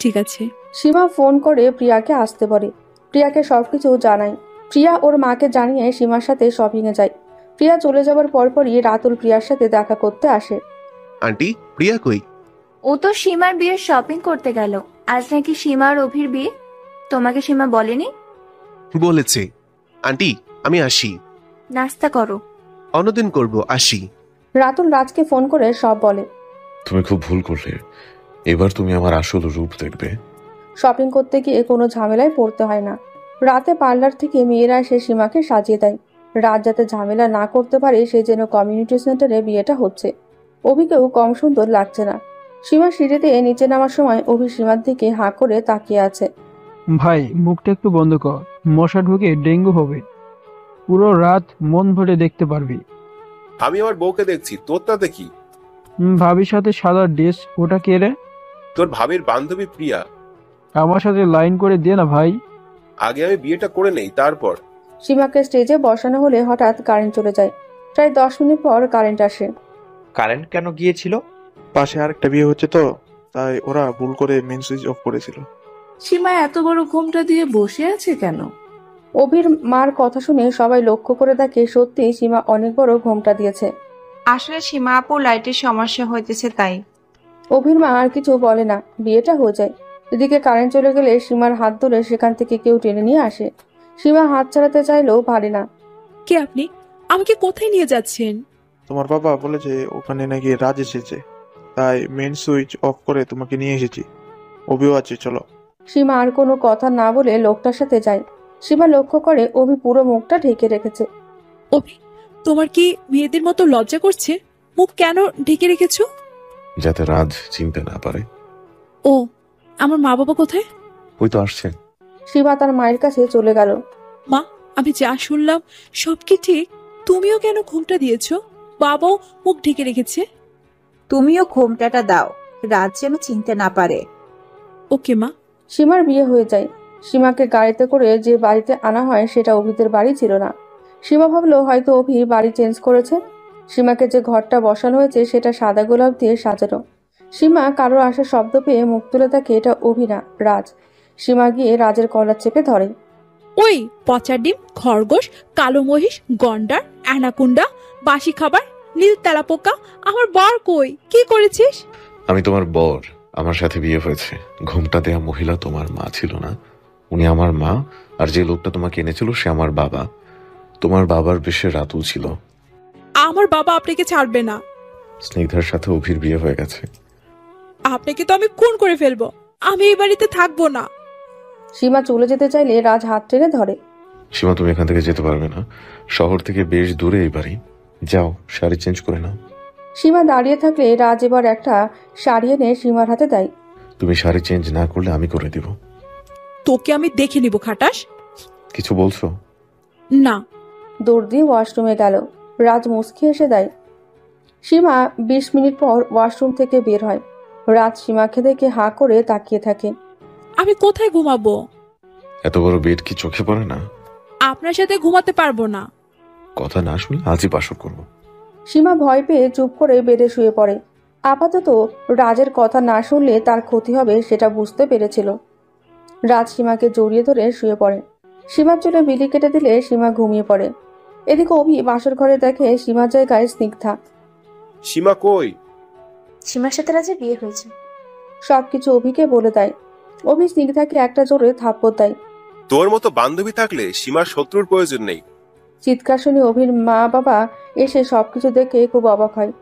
ঠিক আছে। সীমা ফোন করে প্রিয়াকে আসতে বলে। প্রিয়াকে সবকিছু জানায়। প্রিয়া ওর মাকে জানিয়ে সীমার সাথে শপিং এ যায়। প্রিয়া চলে যাবার পরপরই রাতুল প্রিয়ার সাথে দেখা করতে আসে। আন্টি, প্রিয়া কই? ও তো সীমার বিয়ের শপিং করতে গেল। আজ নাকি সীমা আর অভির বিয়ে। তোমাকে সীমা বলেনি? বলেছে। আন্টি, আমি আসি। নাস্তা করো। অন্যদিন করব, আসি। রাতুল রাজকে ফোন করে সব বলে। তুমি খুব ভুল করলে, এবার তুমি আমার আসল রূপ দেখবে। শপিং করতে গিয়ে কোনো ঝামেলায় পড়তে হয় না। রাতে পার্লার থেকে মেয়েরা এসে সীমাকে সাজিয়ে দেয়। রাত যাতে ঝামেলা না করতে পারে সেই জন্য কমিউনিটি সেন্টারে বিয়েটা হচ্ছে। অভিকেও কম সুন্দর লাগছে না। সীমা সিঁড়িতে নিচে নামার সময় অভি সীমার দিকে হাঁ করে তাকিয়ে আছে। ভাই, মুখটা একটু বন্ধ কর, মশা ঢুকে ডেঙ্গু হবে। পুরো রাত মন ভরে দেখতে পারবি। আমি আমার বউকে দেখছি, তোর তাতে কি? ভাবির সাথে সাদা ড্রেস, ওটা কে রে? তোর ভাবির বান্ধবী প্রিয়া। আমার সাথে লাইন করে দে না ভাই। আগে আমি বিয়েটা করে নেই, তারপর। সীমাকে স্টেজে বসানো হলে হঠাৎ কারেন্ট চলে যায়। প্রায় 10 মিনিট পর কারেন্ট আসে। কারেন্ট কেন গিয়েছিল? পাশে আরেকটা বিয়ে হচ্ছে তো, তাই ওরা ভুল করে মেন সুইচ অফ করেছিল। সীমা এত বড় ঘুমটা দিয়ে বসে আছে কেন? অভির মার কথা শুনে সবাই লক্ষ্য করে দেখে সত্যি সীমা অনেক বড় ঘোমটা দিয়েছে। আসলে সীমা আপু লাইটের সমস্যা হইতেছে তাই। অভির মা আর কিছু বলে না, বিয়েটা হয়ে যায়। এদিকে কারেন্ট চলে গেলে সীমার হাত ধরে সেখান থেকে কেউ টেনে নিয়ে আসে। সীমা হাত ছাড়াতে চাইলেও পারে না। কে আপনি? আমাকে কোথায় নিয়ে যাচ্ছেন? তোমার বাবা বলেছে ওখানে নাকি রাজ এসেছে, তাই মেন সুইচ অফ করে তোমাকে নিয়ে এসেছি। অভিও আছে, চলো। সীমা আর কোনো কথা না বলে লোকটার সাথে যায়। সীমা লক্ষ্য করে অভি পুরো মুখটা ঢেকে রেখেছে। অভি, তোমার কি মেয়েদের মতো লজ্জা করছে? মুখ কেন ঢেকে রেখেছো? যাতে রাজ চিনতে না পারে। ও, আমার মা বাবা কোথায়? ওই তো আসছে। সীমা তার মায়ের কাছে চলে গেল। মা, আমি যা শুনলাম সব কি ঠিক? তুমিও কেন ঘুমটা দিয়েছো? বাবাও মুখ ঢেকে রেখেছে। তুমিও ঘোমটাটা দাও, রাত যেন চিনতে না পারে। ওকে মা। সীমার বিয়ে হয়ে যায়। সীমাকে গাড়িতে করে যে বাড়িতে আনা হয় সেটা অভিদের বাড়ি ছিল না। সীমা ভাবলো হয়তো অভি বাড়ি চেঞ্জ করেছে। সীমাকে যে ঘরটা বসানো হয়েছে সেটা সাদা গোলাপ দিয়ে সাজানো। সীমা কারো আসার শব্দ পেয়ে মুখ তুলে তাকে, এটা অভি না, রাজ। সীমা গিয়ে রাজের কলার চেপে ধরে। ওই পচা ডিম, খরগোশ, কালো মহিষ, গন্ডার, অ্যানাকুন্ডা, বাসি খাবার, নীল তেলাপোকা, আমার বর কই? কি করেছিস? আমি তোমার বর, আমার সাথে বিয়ে হয়েছে। ঘুমটা দেয়া মহিলা তোমার মা ছিল না, উনি আমার মা। আর যে লোকটা তোমাকে এনেছিল সে আমার বাবা। তোমার বাবার বেশে রাতুল ছিল। আমার বাবা আপনাকে ছাড়বে না। স্নিগ্ধার সাথে অভির বিয়ে হয়ে গেছে। আপনাকে তো আমি খুন করে ফেলবো। আমি এই বাড়িতে থাকবো না। সীমা চলে যেতে চাইলে রাজ হাত টেনে ধরে। সীমা, তুমি এখান থেকে যেতে পারবে না। শহর থেকে বেশ দূরে এই বাড়ি। যাও, শাড়ি চেঞ্জ করে নাও। সীমা দাঁড়িয়ে থাকলে রাজ এবার একটা শাড়ি এনে সীমার হাতে দেয়। তুমি শাড়ি চেঞ্জ না করলে আমি করে দিব। তোকে আমি দেখে নিব খাটাস। কিছু বলছো? না। দৌড় দিয়ে ওয়াশরুমে গেল। রাজ মুচকি এসে দেয়। সীমা 20 মিনিট পর ওয়াশরুম থেকে বের হয়। রাজ সীমাকে দেখে হাঁ করে তাকিয়ে থাকে। আমি কোথায় ঘুমাবো? এত বড় বেড কি চোখে পড়ে না? আপনার সাথে ঘুমাতে পারবো না। কথা না শুনলে আজই বাসর করবো। সীমা ভয় পেয়ে চুপ করে বেডে শুয়ে পড়ে। আপাতত রাজের কথা না শুনলে তার ক্ষতি হবে সেটা বুঝতে পেরেছিল। রাজ সীমাকে জড়িয়ে ধরে শুয়ে পড়ে। সীমার চুলে বিলি কেটে দিলে সীমা ঘুমিয়ে পড়ে। এদিকে অভি বাসর ঘরে দেখে সীমার জায়গায় স্নিগ্ধা। সীমা কই? সীমার সাথে রাজের বিয়ে হয়েছে। সবকিছু অভিকে বলে দেয়। অভি স্নিগ্ধাকে একটা জোরে থাপ্পড় দেয়। তোর মতো বান্ধবী থাকলে সীমার শত্রুর প্রয়োজন নেই। চিৎকার শুনে অভির মা বাবা এসে সবকিছু দেখে খুব অবাক হয়।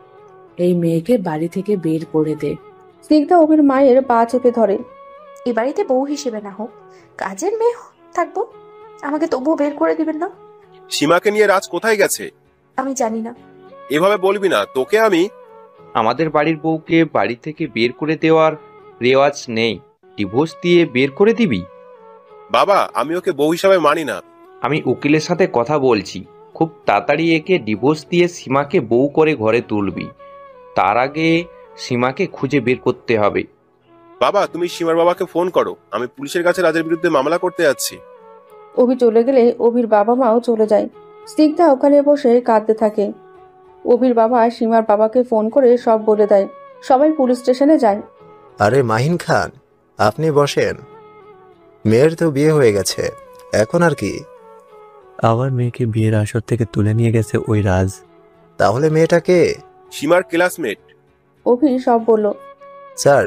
এই মেয়েকে বাড়ি থেকে বের করে দে। স্নিগ্ধা অভির মায়ের পা চেপে ধরে। এ বাড়িতে বউ হিসেবে না হোক, কাজের মেয়ে থাকবো, আমাকে তবুও বের করে দিবেন না? সীমাকে নিয়ে রাজ কোথায় গেছে? আমি জানি না। এভাবে বলবি না, তোকে আমি। আমাদের বাড়ির বউকে বাড়ি থেকে বের করে দেওয়ার রেওয়াজ নেই। ডিভোর্স দিয়ে বের করে দিবি? বাবা, আমি ওকে বউ হিসাবে মানি না। আমি উকিলের সাথে কথা বলছি, খুব তাড়াতাড়ি একে ডিভোর্স দিয়ে সীমাকে বউ করে ঘরে তুলবি। তার আগে সীমাকে খুঁজে বের করতে হবে। বাবা, তুমি সীমার বাবাকে ফোন করো, আমি পুলিশের কাছে রাজের বিরুদ্ধে মামলা করতে যাচ্ছি। অভি চলে গেলে অভির বাবা মাও চলে যায়। স্নিগ্ধা ওখানে বসে কাঁদতে থাকে। অভির বাবা সীমার বাবাকে ফোন করে সব বলে দেয়। সবাই পুলিশ স্টেশনে যায়। আরে মাহিন খান, আপনি বসেন। মেয়ের তো বিয়ে হয়ে গেছে, এখন আর কি? আমার মেয়েকে বিয়ের আসর থেকে তুলে নিয়ে গেছে ওই রাজ। তাহলে মেয়েটা কে? সীমার ক্লাসমেট। অভি সব বলল। স্যার,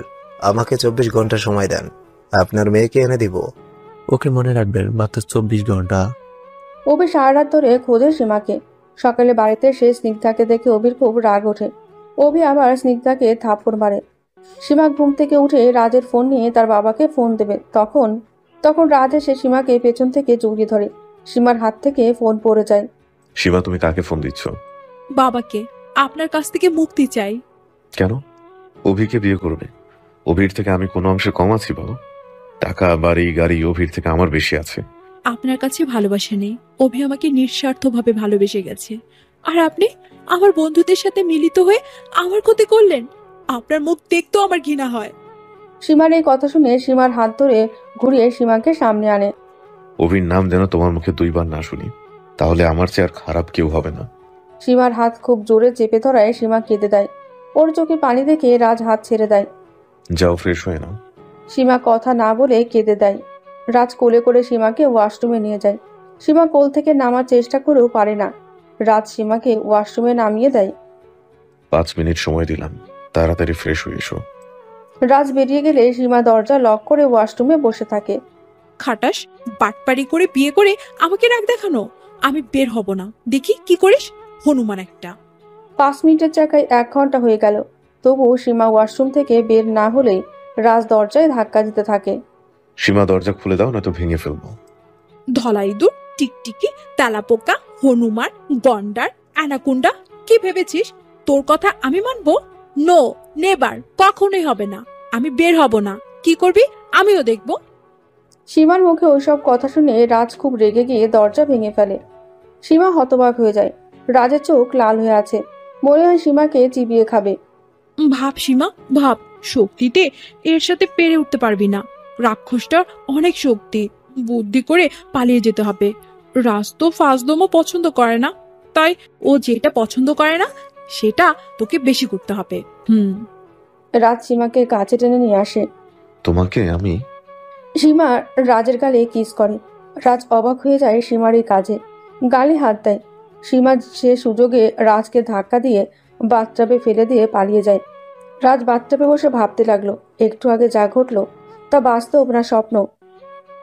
আমাকে 24 ঘন্টা সময় দেন, আপনার মেয়েকে এনে দিব। ওকে মনে রাখবেন, মাত্র 24 ঘন্টা। অভি সারা রাত ধরে খোঁজে সীমাকে। সকালে বাড়িতে এসে স্নিগ্ধাকে দেখে অভির খুব রাগ ওঠে। অভি আবার স্নিগ্ধাকে থাপ্পড় মারে। সীমা ঘুম থেকে উঠে রাজের ফোন নিয়ে তার বাবাকে ফোন দেবে। তখন রাজ এসে সীমাকে পেছন থেকে জড়িয়ে ধরে। সীমার হাত থেকে ফোন পড়ে যায়। সীমা, তুমি কাকে ফোন দিচ্ছ? বাবাকে। আপনার কাছ থেকে মুক্তি চাই। কেন? অভিকে বিয়ে করবে? অভির থেকে আমি কোনো অংশে কম আছি বলো? টাকা, বাড়ি, গাড়ি অভির থেকে আমার বেশি আছে। আপনার কাছে ভালোবাসা নেই। অভি আমাকে নিঃস্বার্থভাবে ভালোবেসে গেছে। আর আপনি আমার বন্ধুদের সাথে মিলিত হয়ে আমার ক্ষতি করলেন। আপনার মুখ দেখতেও আমার ঘৃণা হয়। সীমার এই কথা শুনে সীমার হাত ধরে ঘুরিয়ে সীমাকে সামনে আনে। অভির নাম যেন তোমার মুখে 2 বার না শুনি, তাহলে আমার চেয়ে আর খারাপ কেউ হবে না। সীমার হাত খুব জোরে চেপে ধরায় সীমা কেঁদে দেয়। ওর চোখে পানি দেখে রাজ হাত ছেড়ে দেয়। যাও ফ্রেশ হয়ে নাও। সীমা কথা না বলে কেঁদে দেয়। রাজ কোলে করে সীমাকে ওয়াশরুমে নিয়ে যায়। সীমা কোল থেকে নামার চেষ্টা করেও পারে না। রাজ সীমাকে ওয়াশরুমে নামিয়ে দেয়। 5 মিনিট সময় দিলাম, তাড়াতাড়ি ফ্রেশ হয়ে এসো। রাজ বেরিয়ে গেলে সীমা দরজা লক করে ওয়াশরুমে বসে থাকে। খাটাস, বাটপারি করে বিয়ে করে আমাকে রাগ দেখানো। আমি বের হব না, দেখি কি করিস, হনুমান একটা। 5 মিনিটের জায়গায় 1 ঘন্টা হয়ে গেল, তবুও সীমা ওয়াশরুম থেকে বের না হলেই রাজ দরজায় ধাক্কা দিতে থাকে। সীমা দরজা খুলে দাও, না তো ভেঙে ফেলবো। ধলা ইঁদুর, টিকটিকি, তেলাপোকা, হনুমান, গন্ডার, অ্যানাকুন্ডা, কি ভেবেছিস তোর কথা আমি মানবো? নো, নেবার, কখনোই হবে না। আমি বের হব না, কি করবি আমিও দেখবো। সীমার মুখে ওইসব কথা শুনে রাজ খুব রেগে গিয়ে দরজা ভেঙে ফেলে। সীমা হতবাক হয়ে যায়। রাজের চোখ লাল হয়ে আছে, মনে হয় সীমাকে চিবিয়ে খাবে। ভাব সীমা, ভাব, শক্তিতে এর সাথে পেরে উঠতে পারবি না। রাক্ষসটার অনেক শক্তি, বুদ্ধি করে পালিয়ে যেতে হবে। রাজ তো ফাজদমও পছন্দ করে না, তাই ও যেটা পছন্দ করে না সেটা তোকে বেশি করতে হবে। রাজ সীমাকে কাছে টেনে নিয়ে আসে। তোমাকে আমি। সীমা রাজের গালে কিস করে। রাজ অবাক হয়ে যায় সীমার এই কাজে, গালে হাত দেয়। সীমা সে সুযোগে রাজকে ধাক্কা দিয়ে বাথটাবে ফেলে দিয়ে পালিয়ে যায়। রাজ বাথটাবে বসে ভাবতে লাগলো, একটু আগে যা ঘটলো তা বাস্তব না স্বপ্ন।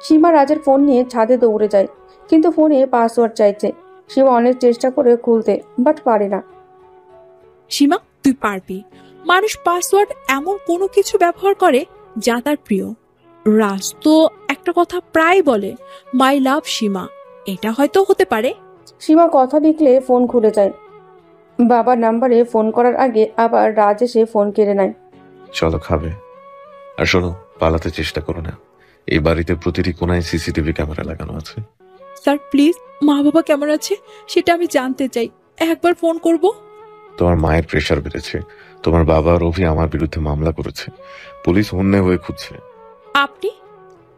সীমা রাজের ফোন নিয়ে ছাদে দৌড়ে যায়, কিন্তু ফোনে পাসওয়ার্ড চাইছে। সীমা অনেক চেষ্টা করে খুলতে, বাট পারে না। সীমা, তুই পারবি। মানুষ পাসওয়ার্ড এমন কোনো কিছু ব্যবহার করে যা তার প্রিয়। রাজ তো একটা কথা প্রায় বলে, মাই লাভ সীমা। এটা হয়তো হতে পারে। সীমা কথা লিখলে ফোন খুলে যায়। বাবার নাম্বারে ফোন করার আগে আবার রাজ এসে ফোন কেড়ে নেয়। চলো খাবে। আর শোনো, পালাতে চেষ্টা করো না। এই বাড়িতে প্রতিটি কোনায় সিসিটিভি ক্যামেরা লাগানো আছে। স্যার প্লিজ, মা বাবা কেমন আছে সেটা আমি জানতে চাই, একবার ফোন করব। তোমার মায়ের প্রেশার বেড়েছে। তোমার বাবা রবি আমার বিরুদ্ধে মামলা করেছে। পুলিশ হন্যে হয়ে খুঁজছে। আপনি?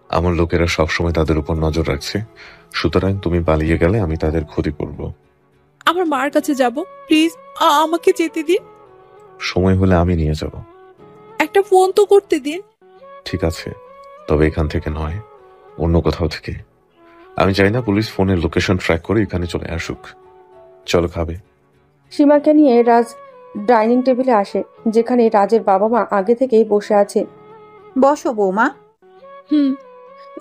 আমার লোকেরা সবসময় তাদের উপর নজর রাখছে, সুতরাং তুমি পালিয়ে গেলে আমি তাদের ক্ষতি করব। আমার মার কাছে যাব, প্লিজ আমাকে যেতে দিন। সময় হলে আমি নিয়ে যাব। একটা ফোন তো করতে দিন। ঠিক আছে, তবে এখান থেকে নয়, অন্য কোথাও থেকে। আমি চাই না পুলিশ ফোনের লোকেশন ট্র্যাক করে এখানে চলে আসুক। চলো খাবে। সীমাকে নিয়ে রাজ ডাইনিং টেবিলে আসে, যেখানে রাজের বাবা মা আগে থেকেই বসে আছে। বসো বৌমা।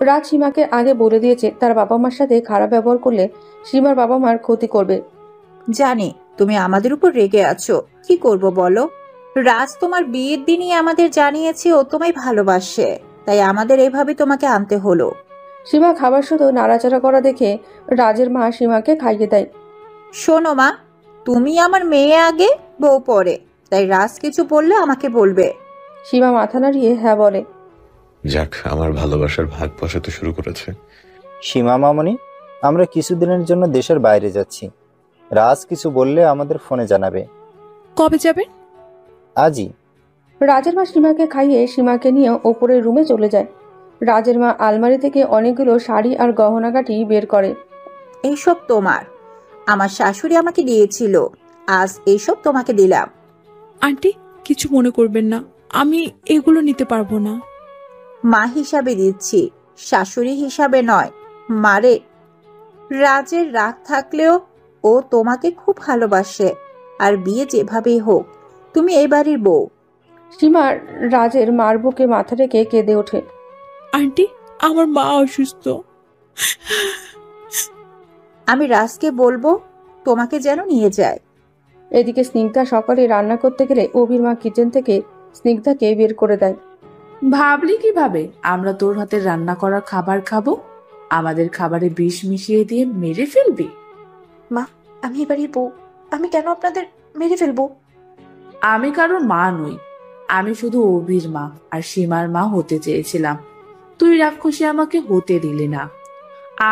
রাজ সীমাকে আগে বলে দিয়েছে তার বাবা মার সাথে খারাপ ব্যবহার করলে সীমার বাবা মার ক্ষতি করবে। জানি তুমি আমাদের উপর রেগে আছো, কি করব বলো। রাজ তোমার বিয়ের দিনই আমাদের জানিয়েছে ও তোমায় ভালোবাসে, তাই আমাদের এভাবে তোমাকে আনতে হলো। সীমা খাবার শুধু নাড়াচাড়া করা দেখে রাজের মা সীমাকে খাইয়ে দেয়। শোনো মা, তুমি আমার মেয়ে আগে, বউ পরে, তাই রাজ কিছু বললে আমাকে বলবে। সীমা মাথা নাড়িয়ে হ্যাঁ বলে। যাক, আমার ভালোবাসার ভাগ বসাতে শুরু করেছে। সীমা মামনি, আমরা কিছুদিনের জন্য দেশের বাইরে যাচ্ছি। রাজ কিছু বললে আমাদের ফোনে জানাবে। কবে যাবেন? আজই। রাজের মা সীমাকে খাইয়ে সীমাকে নিয়ে ওপরের রুমে চলে যায়। রাজের মা আলমারি থেকে অনেকগুলো শাড়ি আর গহনাগাটি বের করে। এইসব তোমার, আমার শাশুড়ি আমাকে দিয়েছিল, আজ এইসব তোমাকে দিলাম। আন্টি, কিছু মনে করবেন না, আমি এগুলো নিতে পারবো না। মা হিসাবে দিচ্ছি, শাশুড়ি হিসাবে নয়। মারে, রাজের রাগ থাকলেও ও তোমাকে খুব ভালোবাসে, আর বিয়ে যেভাবেই হোক তুমি এই বাড়ির বউ। সীমা রাজের মার বুকে মাথা রেখে কেঁদে ওঠে। আন্টি, আমার মা অসুস্থ। আমি রাজকে বলবো তোমাকে যেন নিয়ে যায়। এদিকে স্নিগ্ধা সকালে রান্না করতে গেলে অভির মা কিচেন থেকে স্নিগ্ধাকে বের করে দেয়। ভাবলি কিভাবে আমরা তোর হাতের রান্না করা খাবার খাবো? আমাদের খাবারে বিষ মিশিয়ে দিয়ে মেরে ফেলবি? মা, আমি এবারই বউ, আমি কেন আপনাদের মেরে ফেলবো? আমি কারোর মা নই, আমি শুধু অভির মা আর সীমার মা হতে চেয়েছিলাম। তুই রাক্ষসী আমাকে হতে দিলি না।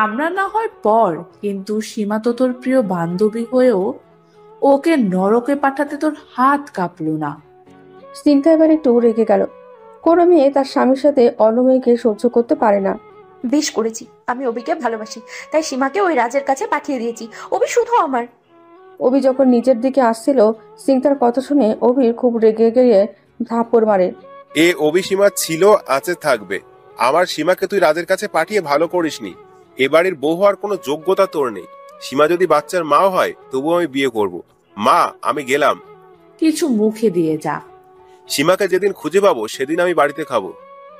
আমরা না হয় পর, কিন্তু সীমা তো তোর প্রিয় বান্ধবী হয়েও ওকে নরকে পাঠাতে তোর হাত কাঁপলো না। স্নিগ্ধা এবার একটু রেগে গেল। কোনো মেয়ে তার স্বামীর সাথে অন্য মেয়েকে সহ্য করতে পারে না। বেশ করেছি, আমি অভিকে ভালোবাসি, তাই সীমাকে ওই রাজের কাছে পাঠিয়ে দিয়েছি। অভি শুধু আমার। অভি যখন নিচের দিকে আসছিল, স্নিগ্ধার কথা শুনে অভির খুব রেগে গিয়ে থাপ্পড় মারে। এ অভিসীমা ছিল, আছে, থাকবে। আমার সীমাকে তুই রাজের কাছে পাঠিয়ে ভালো করিসনি। এ বাড়ির বউ হওয়ার কোনো যোগ্যতা তোর নেই। সীমা যদি বাচ্চার মাও হয় তবু আমি বিয়ে করব। মা, আমি গেলাম। কিছু মুখে দিয়ে যা। সীমাকে যেদিন খুঁজে পাবো সেদিন আমি বাড়িতে খাবো।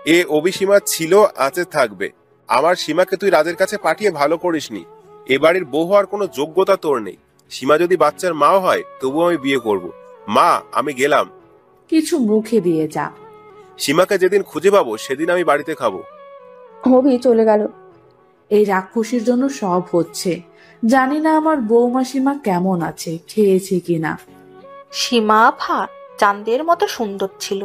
এ অভিসীমা ছিল, আছে, থাকবে। আমার সীমাকে তুই রাজের কাছে পাঠিয়ে ভালো করিসনি। এ বাড়ির বউ হওয়ার কোনো যোগ্যতা তোর নেই। সীমা যদি বাচ্চার মাও হয় তবু আমি বিয়ে করব। মা, আমি গেলাম। কিছু মুখে দিয়ে যা। সীমাকে যেদিন খুঁজে পাবো সেদিন আমি বাড়িতে খাবো। অভি চলে গেল। এই রাক্ষসীর জন্য সব হচ্ছে। জানি না আমার বৌমা সীমা কেমন আছে, খেয়েছে কিনা। সীমা আফা চাঁদের মতো সুন্দর ছিল।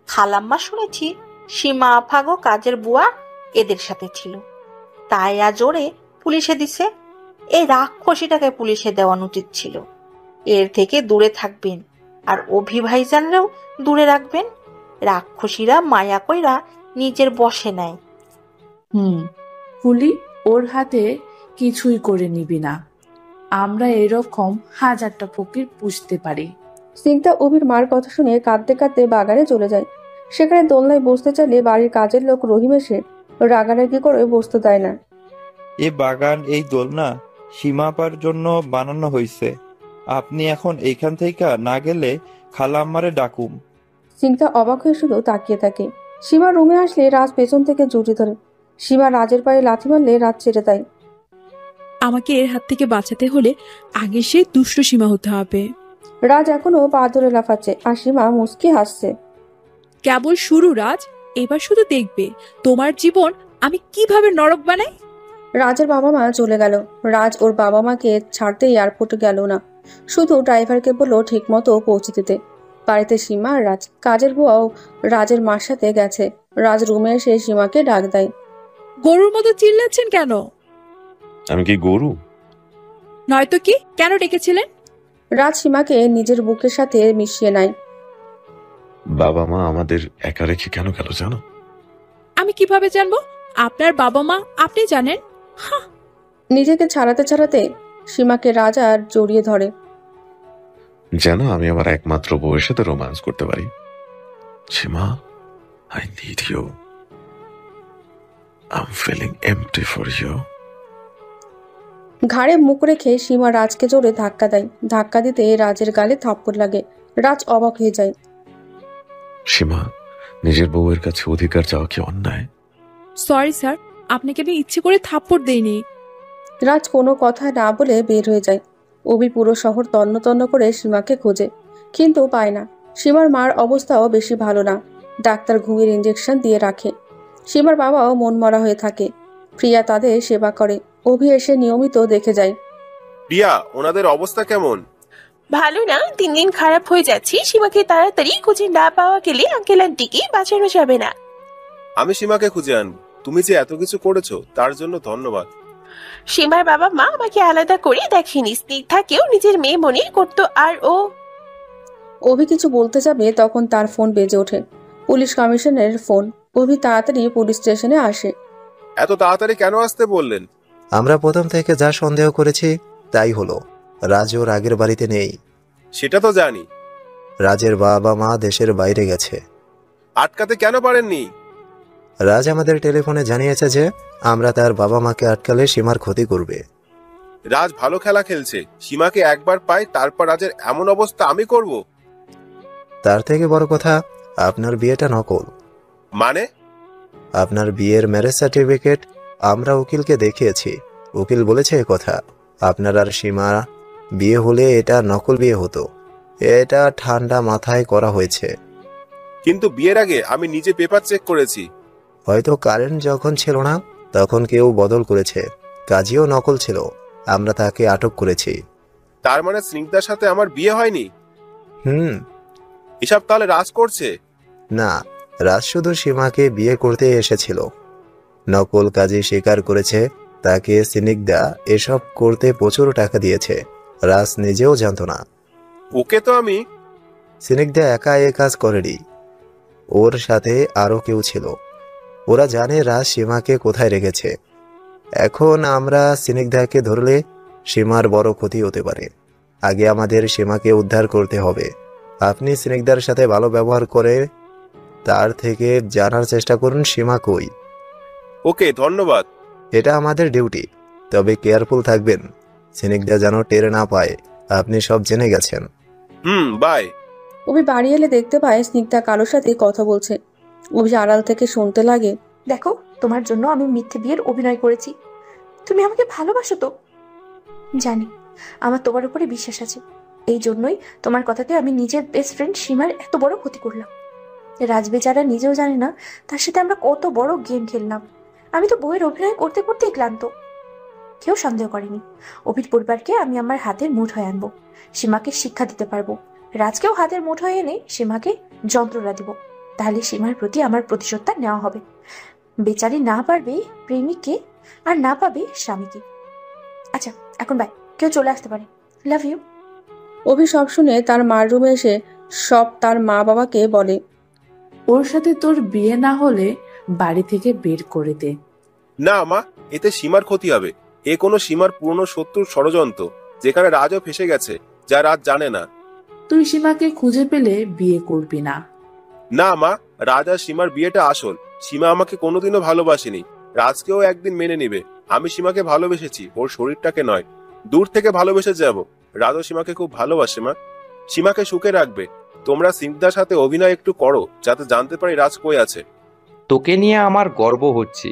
খালাম্মা শুনেছি সীমা আফাগো কাজের বুয়া এদের সাথে ছিল, তাই আজ ওরে পুলিশে দিছে। এই রাক্ষসীটাকে পুলিশে দেওয়ানো উচিত ছিল। এর থেকে দূরে থাকবেন, আর অভিভাইজানরাও দূরে রাখবেন। রাক্ষসীরা মায়া কইরা নিজের বশে নেয়। ফুলি, ওর হাতে কিছুই করে নিবি না। আমরা এরকম হাজারটা ফকির পুষতে পারি। স্নিগ্ধা অভির মার কথা শুনে কাঁদতে কাঁদতে বাগানে চলে যায়। সেখানে দোলনায় বসতে চাইলে বাড়ির কাজের লোক রহিম এসে রাগারাগি করে বসতে দেয় না। এ বাগান, এই দোলনা সীমাপার জন্য বানানো হয়েছে। আপনি এখন এইখান থেকে না গেলে খালাম্মারে ডাকুম। স্নিগ্ধা অবাক হয়ে শুধু তাকিয়ে থাকে। সীমা রুমে আসলে রাজ পেছন থেকে জড়িয়ে ধরে। সীমা রাজের পায়ে লাথি মারলে রাজ ছেড়ে দেয়। আমাকে এর হাত থেকে বাঁচাতে হলে আগে সে দুষ্ট সীমা হতে হবে। রাজ এখনো পা ধরে লাফাচ্ছে, আর সীমা মুচকি হাসছে। কেবল শুরু রাজ, এবার শুধু দেখবে তোমার জীবন আমি কিভাবে নরক বানাই। রাজের বাবা মা চলে গেল। রাজ ওর বাবা মাকে ছাড়তে এয়ারপোর্টে গেল না, শুধু ড্রাইভারকে বললো ঠিক মতো পৌঁছে দিতে। বাড়িতে সীমা আর রাজ, কাজের বুয়াও রাজের মার সাথে গেছে। রাজ রুমে এসে সীমাকে ডাক দেয়। গরুর মতো চিল্লাচ্ছেন কেন? আমি কি গরু? নয়তো কি, কেন ডেকেছিলেন? রাজ সীমাকে নিজের বুকের সাথে মিশিয়ে নেয়। বাবা মা আমাদের একা রেখে কেন গেল জানো? আমি কিভাবে জানবো? আপনার বাবা মা আপনি জানেন। নিজেকে ছাড়াতে ছাড়াতে সীমাকে রাজ আর জড়িয়ে ধরে। যেন আমি আমার একমাত্র বউয়ের সাথে রোম্যান্স করতে পারি। সীমা, I need you. I'm feeling empty for you. ঘাড়ে মুখ রেখে সীমা রাজকে জোরে ধাক্কা দেয়। ধাক্কা দিতে রাজের গালে থাপ্পড় লাগে। রাজ অবাক হয়ে যায়। সীমা, নিজের বউয়ের কাছে অধিকার চাওয়া কি অন্যায়? সরি স্যার, আপনাকে আমি ইচ্ছে করে থাপ্পড় দেইনি। রাজ কোনো কথা না বলে বের হয়ে যায়। অভি পুরো শহর তন্ন তন্ন করে সীমাকে খোঁজে, কিন্তু পায় না। সীমার মার অবস্থাও বেশি ভালো না। ডাক্তার ঘুমের ইঞ্জেকশন দিয়ে রাখে। সীমার বাবাও মন মরা হয়ে থাকে। প্রিয়া তাদের সেবা করে। অভি এসে নিয়মিত দেখে যায়। প্রিয়া, ওনাদের অবস্থা কেমন? ভালো না, দিন দিন খারাপ হয়ে যাচ্ছে। সীমাকে তাড়াতাড়ি খুঁজে না পাওয়া গেলে আঙ্কেল আন্টিকে বাঁচানো যাবে না। আমি সীমাকে খুঁজে আনবো। তুমি যে এত কিছু করেছো তার জন্য ধন্যবাদ। সীমার বাবা মা আমাকে আলাদা করে দেখেনি। স্নিগ্ধাকেও নিজের মেয়ে মনে করতো, আর ও। অভি কিছু বলতে যাবে তখন তার ফোন বেজে ওঠে। পুলিশ কমিশনারের ফোন। অভি তাড়াতাড়ি পুলিশ স্টেশনে আসে। এত তাড়াতাড়ি কেন আসতে বললেন? আমরা প্রথম থেকে যা সন্দেহ করেছি তাই হলো। রাজ ওর আগের বাড়িতে নেই। সেটা তো জানি। রাজের বাবা মা দেশের বাইরে গেছে। আটকাতে কেন পারেননি? রাজ আমাদের টেলিফোনে জানিয়েছে যে আমরা তার বাবা মাকে আটকালে সীমার ক্ষতি করবে। রাজ ভালো খেলা খেলছে। সীমাকে একবার পাই, তারপর রাজের এমন অবস্থা আমি করব? তার থেকে বড় কথা, আপনার বিয়েটা নকল। মানে? আপনার বিয়ের ম্যারেজ সার্টিফিকেট আমরা উকিলকে দেখিয়েছি। উকিল বলেছে কথা, আপনার আর সীমা বিয়ে হলে এটা নকল বিয়ে হতো। এটা ঠান্ডা মাথায় করা হয়েছে। কিন্তু বিয়ের আগে আমি নিজে পেপার চেক করেছি। হয়তো কারেন্ট যখন ছিল না তখন কেউ বদল করেছে। কাজীও নকল ছিল, আমরা তাকে আটক করেছি। তার মানে স্নিগ্ধার সাথে আমার বিয়ে হয়নি? এসব তাহলে রাজ করছে? না, রাজ শুধু সীমাকে বিয়ে করতে এসেছিল। নকল কাজী স্বীকার করেছে তাকে স্নিগ্ধা এসব করতে প্রচুর টাকা দিয়েছে। রাজ নিজেও জানতো না। ওকে তো আমি। স্নিগ্ধা একা এ কাজ করেনি, ওর সাথে আরো কেউ ছিল। ওরা জানে রাজ সীমাকে কোথায় রেখেছে। এখন আমরা স্নিগ্ধাকে ধরলে সীমার বড় ক্ষতি হতে পারে। আগে আমাদের সীমাকে উদ্ধার করতে হবে। আপনি স্নিগ্ধার সাথে ভালো ব্যবহার করে তার থেকে জানার চেষ্টা করুন সীমা কই। ওকে, ধন্যবাদ। এটা আমাদের ডিউটি, তবে কেয়ারফুল থাকবেন, স্নিগ্ধা যেন টের না পায় আপনি সব জেনে গেছেন। বাই। অভি বাড়ি এলে দেখতে পায় স্নিগ্ধা কারোর সাথে কথা বলছে। অভি আড়াল থেকে শুনতে লাগে, দেখো, তোমার জন্য আমি মিথ্যে বিয়ের অভিনয় করেছি। তুমি আমাকে ভালোবাসো তো? জানি, আমার তোমার উপরে বিশ্বাস আছে। এই জন্যই তোমার কথাতে আমি নিজের বেস্ট ফ্রেন্ড সীমার এত বড় ক্ষতি করলাম। রাজ বেচারা নিজেও জানে না তার সাথে আমরা কত বড় গেম খেললাম। আমি তো বইয়ের অভিনয় করতে করতেই ক্লান্ত। কেউ সন্দেহ করেনি অভির পরিবারকে আমি আমার হাতের মুঠোয় আনবো, সীমাকে শিক্ষা দিতে পারবো। রাজকেও হাতের মুঠোয় এনে সীমাকে যন্ত্রণা দিব। তাহলে সীমার প্রতি আমার প্রতিশোধটা নেওয়া হবে। বেচারি না পারবে প্রেমিককে, আর না পাবে স্বামীকে। আচ্ছা, এখন বাই, কেউ চলে আসতে পারে। Love you. অভি সব শুনে তার মার রুমে এসে সব তার মা বাবাকে বলে। ওর সাথে তোর বিয়ে না হলে বাড়ি থেকে বের করে দে। না মা, এতে সীমার ক্ষতি হবে। এ কোনো সীমার পুরনো শত্রুর ষড়যন্ত্র, যেখানে রাজও ফেসে গেছে, যা রাজ জানে না। তুই সীমাকে খুঁজে পেলে বিয়ে করবি না। না মা, রাজ আর সীমার বিয়েটা আসল। সীমা আমাকে কোনোদিনও ভালোবাসেনি, রাজকেও একদিন মেনে নিবে। আমি সীমাকে ভালোবেসেছি, ওর শরীরটাকে নয়। দূর থেকে ভালোবেসে যাব। রাজও সীমাকে খুব ভালোবাসে মা, সীমাকে সুখে রাখবে। তোমরা স্নিগ্ধার সাথে অভিনয় একটু করো, যাতে জানতে পারি রাজ কই আছে। তোকে নিয়ে আমার গর্ব হচ্ছে।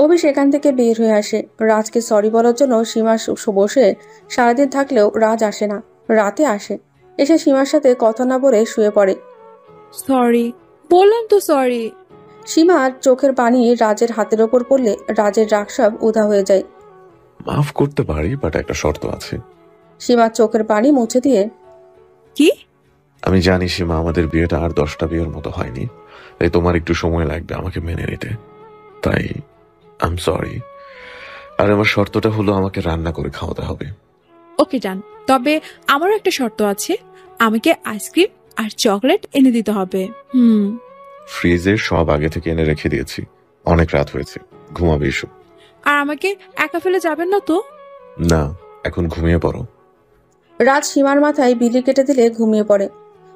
অভি সেখান থেকে বের হয়ে আসে। রাজকে সরি বলার জন্য সীমা বসে সারাদিন থাকলেও রাজ আসে না, রাতে আসে। এসে সীমার সাথে কথা না বলে শুয়ে পড়ে। সরি বললাম তো, সরি। সীমার চোখের পানি রাজের হাতের ওপর পড়লে রাজের রাগ সব উধা হয়ে যায়। মাফ করতে পারি, বাট একটা শর্ত আছে। সীমার চোখের পানি মুছে দিয়ে, কি? আমি জানি সীমা, আমাদের বিয়েটা আর 10টা বিয়ের মতো হয়নি, তাই তোমার একটু সময় লাগবে আমাকে মেনে নিতে। তাই আই এম সরি। আর আমার শর্তটা হলো আমাকে রান্না করে খাওয়াতে হবে। ওকে ডান, তবে আমারও একটা শর্ত আছে। আমাকে আইসক্রিম আর চকলেট এনে দিতে হবে। ফ্রিজে সব আগে থেকে এনে রেখে দিয়েছি। অনেক রাত হয়েছে, ঘুমাবে এসো। আর আমাকে একা ফেলে যাবেন না তো? না, এখন ঘুমিয়ে পড়ো। রাজ সীমার মাথায় বিলি কেটে দিলে ঘুমিয়ে পড়ে।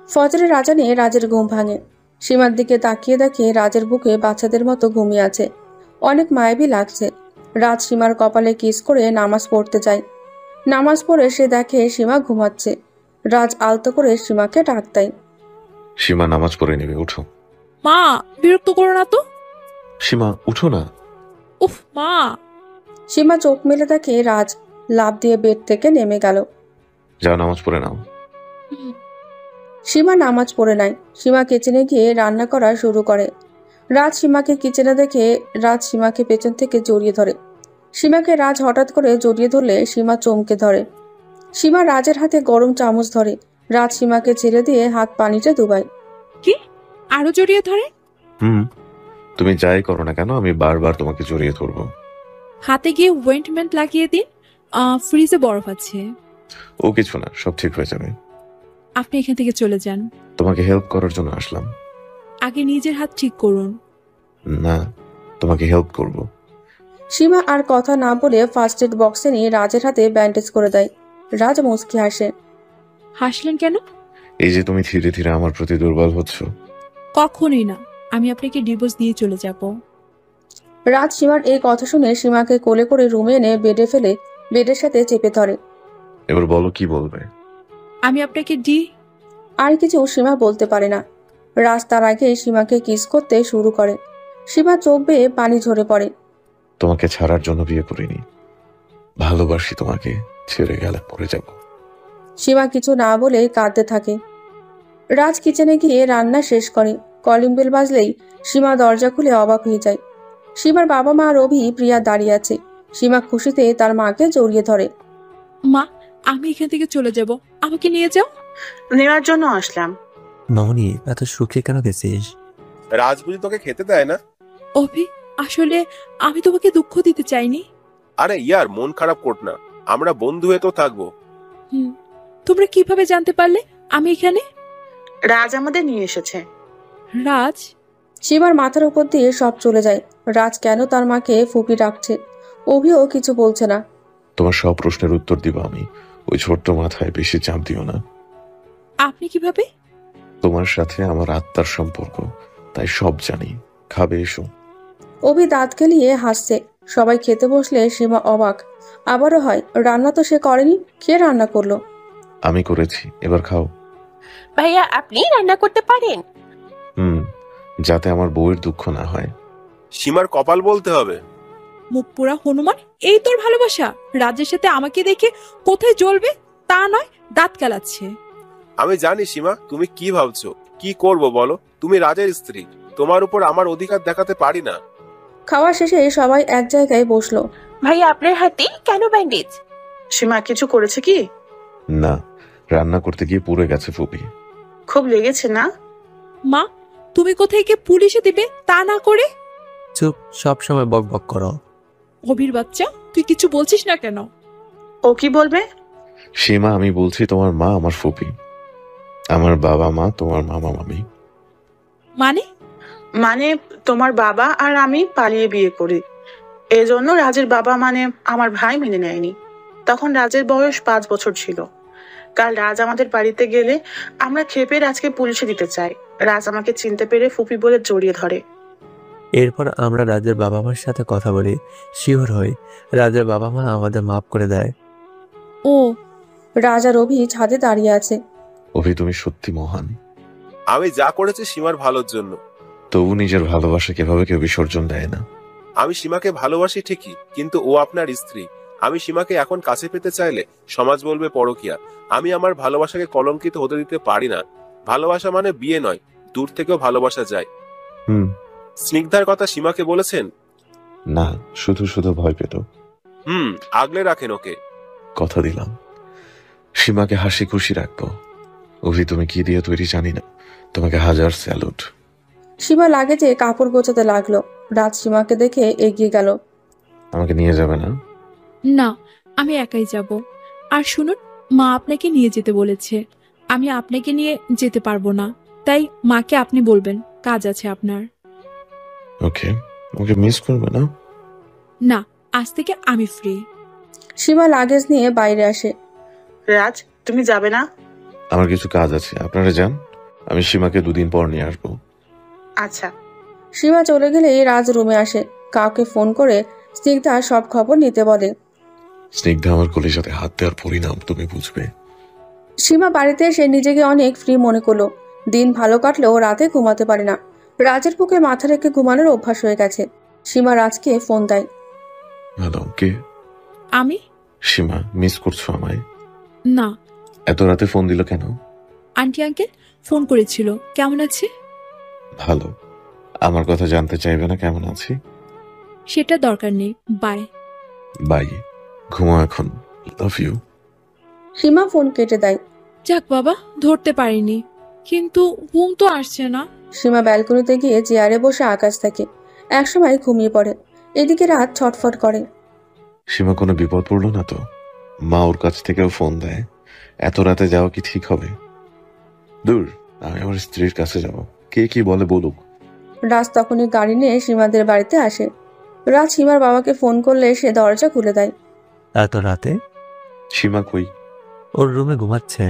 ফজরের আজানে রাজের ঘুম ভাঙে। সীমার দিকে তাকিয়ে দেখে রাজের বুকে বাচ্চাদের মতো ঘুমিয়ে আছে। অনেক মায়াবী লাগছে। রাজ সীমার কপালে কিস করে নামাজ পড়তে যায়। নামাজ পড়ে সে দেখে সীমা ঘুমাচ্ছে। রাজ আলতো করে সীমাকে ডাক দেয়। সীমা, নামাজ পড়ে নেবে, উঠো। মা, বিরক্ত করো না তো। সীমা, উঠো না। উফ মা। সীমা চোখ মেলে দেখে রাজ লাফ দিয়ে বেড থেকে নেমে গেল। যাও, নামাজ পড়ে নাও। সীমা নামাজ পড়ে নাই। সীমা কিচেনে গিয়ে রান্না করা শুরু করে। রাজ সীমাকে কিচেনে দেখে রাজ সীমাকে পেছন থেকে জড়িয়ে ধরে। সীমাকে রাজ হঠাৎ করে জড়িয়ে ধরলে সীমা চমকে ধরে। সীমা রাজের হাতে গরম চামচ ধরে। রাজ সীমাকে ছেড়ে দিয়ে হাত পানিতে ডুবায়। কি? আরো জড়িয়ে ধরে? তুমি যাই করো না কেন, আমি বারবার তোমাকে জড়িয়ে ধরবো। হাতে গিয়ে ওয়েন্টমেন্ট লাগিয়ে দিন, ফ্রিজে বরফ আছে। ও কিছু না, সব ঠিক হয়ে যাবে। আপনি এখান থেকে চলে যান। তোমাকে হেল্প করার জন্য আসলাম। আগে নিজের হাত ঠিক করুন। না, তোমাকে হেল্প করব। সীমা আর কথা না বলে ফার্স্ট এড বক্সে নিয়ে রাজের হাতে ব্যান্ডেজ করে দেয়। রাজ মুচকি হাসে। হাসলেন কেন? এই যে তুমি ধীরে ধীরে আমার প্রতি দুর্বল হচ্ছ। কখনোই না, আমি আপনাকে ডিভোর্স দিয়ে চলে যাব। রাজ সীমার এই কথা শুনে সীমাকে কোলে করে রুমে এনে বেডে ফেলে বেডের সাথে চেপে ধরে। এবার বলো, কি বলবে? আমি আপনাকে আর কিছু সীমা বলতে পারে না। রাজ তার আগে সীমাকে কিস করতে শুরু করে। সীমা চোখ বেয়ে পানি ঝরে পড়ে। তোমাকে ছাড়ার জন্য বিয়ে করিনি, ভালোবাসি তোমাকে, ছেড়ে গেলে পড়ে যাব। সীমা কিছু না বলে কাঁদতে থাকে। রাজ কিচেনে গিয়ে রান্না শেষ করে। কলিং বেল বাজলেই সীমা দরজা খুলে অবাক হয়ে যায়। সীমার বাবা মা রবি প্রিয়া দাঁড়িয়ে আছে। সীমা খুশিতে তার মাকে জড়িয়ে ধরে। মা, আমি এখান থেকে চলে যাব, আমাকে নিয়ে যাও। নেওয়ার জন্য আসলাম। মামনি, এত সুখে কেন গেছিস? রাজ বুঝি তোকে খেতে দেয় না? অভি, আসলে আমি তোমাকে দুঃখ দিতে চাইনি। আরে ইয়ার, মন খারাপ কর না, আমরা বন্ধু হয়ে তো থাকবো। তোমরা কিভাবে জানতে পারলে আমি এখানে? রাজ আমাদের নিয়ে এসেছে। রাজ? সীমার মাথার উপর দিয়ে সব চলে যায়। রাজ কেন তার মাকে ফুপি ডাকছে? অভিও কিছু বলছে না। তোমার সব প্রশ্নের উত্তর দিব আমি। ওই ছোট্ট মাথায় বেশি চাপ দিও না। আপনি কিভাবে? তোমার সাথে আমার আত্মার সম্পর্ক, তাই সব জানি। খাবে এসো। অভি দাঁত খেলিয়ে হাসছে। সবাই খেতে বসলে সীমা অবাক। আবারও হয়, রান্না তো সে করেনি, কে রান্না করলো? আমি করেছি, এবার খাও। ভাইয়া আপনি রান্না করতে পারেন? যাতে আমার বউয়ের দুঃখ না হয়। সীমার কপাল বলতে হবে। মুখ পুরা হনুমান, এই তোর ভালোবাসা? রাজের সাথে আমাকে দেখে কোথায় জ্বলবে তা নয়, দাঁত কেলাচ্ছে। আমি জানি সীমা তুমি কি ভাবছো, কি করব বলো। তুমি রাজের স্ত্রী, তোমার উপর আমার অধিকার দেখাতে পারি না। খাওয়া শেষে সবাই এক জায়গায় বসলো। ভাইয়া আপনার হাতে কেন ব্যান্ডেজ? সীমা কিছু করেছে কি? না, রান্না করতে গিয়ে পুড়ে গেছে ফুপি। খুব লেগেছে না? মা, তুমি কোথায় গিয়ে পুলিশে দিবে তা না করে? চুপ, সব সময় বক বক করো। অভির বাচ্চা, তুই কিছু বলছিস না কেন? ও কি বলবে? সীমা, আমি বলছি তোমার মা আমার ফুপি, আমার বাবা মা তোমার মামা মামি। মানে? মানে তোমার বাবা আর আমি পালিয়ে বিয়ে করি, এজন্য রাজের বাবা মানে আমার ভাই মেনে নেয়নি। তখন রাজের বয়স 5 বছর ছিল। কাল রাজ আমাদের বাড়িতে গেলে আমরা খেপে রাজকে পুলিশে দিতে চাই। রাজ আমাকে চিনতে পেরে ফুপি বলে জড়িয়ে ধরে। এরপর আমরা রাজের বাবা মার সাথে কথা বলি, শিওর হই রাজের বাবা মা আমাদের মাফ করে দেয়। ও, রাজ আর অভি ছাদে দাঁড়িয়ে আছে। অভি, তুমি সত্যি মহান। আমি যা করেছি সীমার ভালোর জন্য। তবু নিজের ভালোবাসা কিভাবে কেউ বিসর্জন দেয় না। আমি সীমাকে ভালোবাসি ঠিকই, কিন্তু ও আপনার স্ত্রী। আমি সীমাকে এখন কাছে পেতে চাইলে সমাজ বলবে পরকীয়া। আমি আমার ভালোবাসাকে কলঙ্কিত হতে দিতে পারি না। ভালোবাসা মানে বিয়ে নয়, দূর থেকেও ভালোবাসা যায়। স্নিগ্ধার কথা সীমাকে বলেছেন? না, শুধু শুধু ভয় পেত। আগলে রাখেন ওকে। কথা দিলাম সীমাকে হাসি খুশি রাখবো। অভি, তুমি কি দিয়ে তৈরি জানি না, তোমাকে হাজার স্যালুট। সীমা লাগেজে কাপড় গোছাতে লাগলো। রাজ সীমাকে দেখে এগিয়ে গেল। আমাকে নিয়ে যাবে না? না, আমি একাই যাব। আর শুনুন, মা আপনাকে নিয়ে যেতে বলেছে। আমি আপনাকে নিয়ে যেতে পারবো না, তাই মাকে আপনি বলবেন, কাজ আছে আপনার। ওকে, ওকে মিস করবে না? না, আজ থেকে আমি ফ্রি। সীমা লাগেজ নিয়ে বাইরে আসে। রাজ, তুমি যাবে না? আমার কিছু কাজ আছে, আপনারা যান, আমি সীমাকে 2 দিন পর নিয়ে আসবো। আচ্ছা। সীমা চলে গেলেই রাজ রুমে আসে। কাউকে ফোন করে স্নিগ্ধা সব খবর নিতে বলে। স্নিগ্ধা আমার কলিজাতে হাত দেওয়ার পরিণাম তুমি বুঝবে। সীমা বাড়িতে এসে নিজেকে অনেক ফ্রি মনে করলো। দিন ভালো কাটলেও রাতে ঘুমাতে পারে না। রাজের বুকে মাথা রেখে ঘুমানোর অভ্যাস হয়ে গেছে। সীমা রাজকে ফোন দেয়। হ্যালো, কে? আমি। সীমা, মিস করছো আমায়? না। এত রাতে ফোন দিল কেন? আন্টি আঙ্কেল ফোন করেছিল। কেমন আছে? ভালো। আমার কথা জানতে চাইবে না কেমন আছি? সেটা দরকার নেই, বাই। বাই, ঘুমাও এখন, লাভ ইউ। সীমা ফোন কেটে দেয়। যাক বাবা, ধরতে পারিনি, কিন্তু ঘুম তো আসছে না। সীমা ব্যালকনিতে গিয়ে চেয়ারে বসে আকাশ থাকে। একসময় ঘুমিয়ে পড়ে। এদিকে রাত ছটফট করে। সীমা কোনো বিপদ পড়লো না তো? মা ওর কাছ থেকেও ফোন দেয়। এত রাতে যাওয়া কি ঠিক হবে? দূর, আমি আমার স্ত্রীর কাছে যাব, কে কি বলে বলুক। রাজ তখনই গাড়ি নিয়ে সীমাদের বাড়িতে আসে। রাজ সীমার বাবাকে ফোন করলে সে দরজা খুলে দেয়। এত রাতে? সীমা কই? ওর রুমে ঘুমাচ্ছে।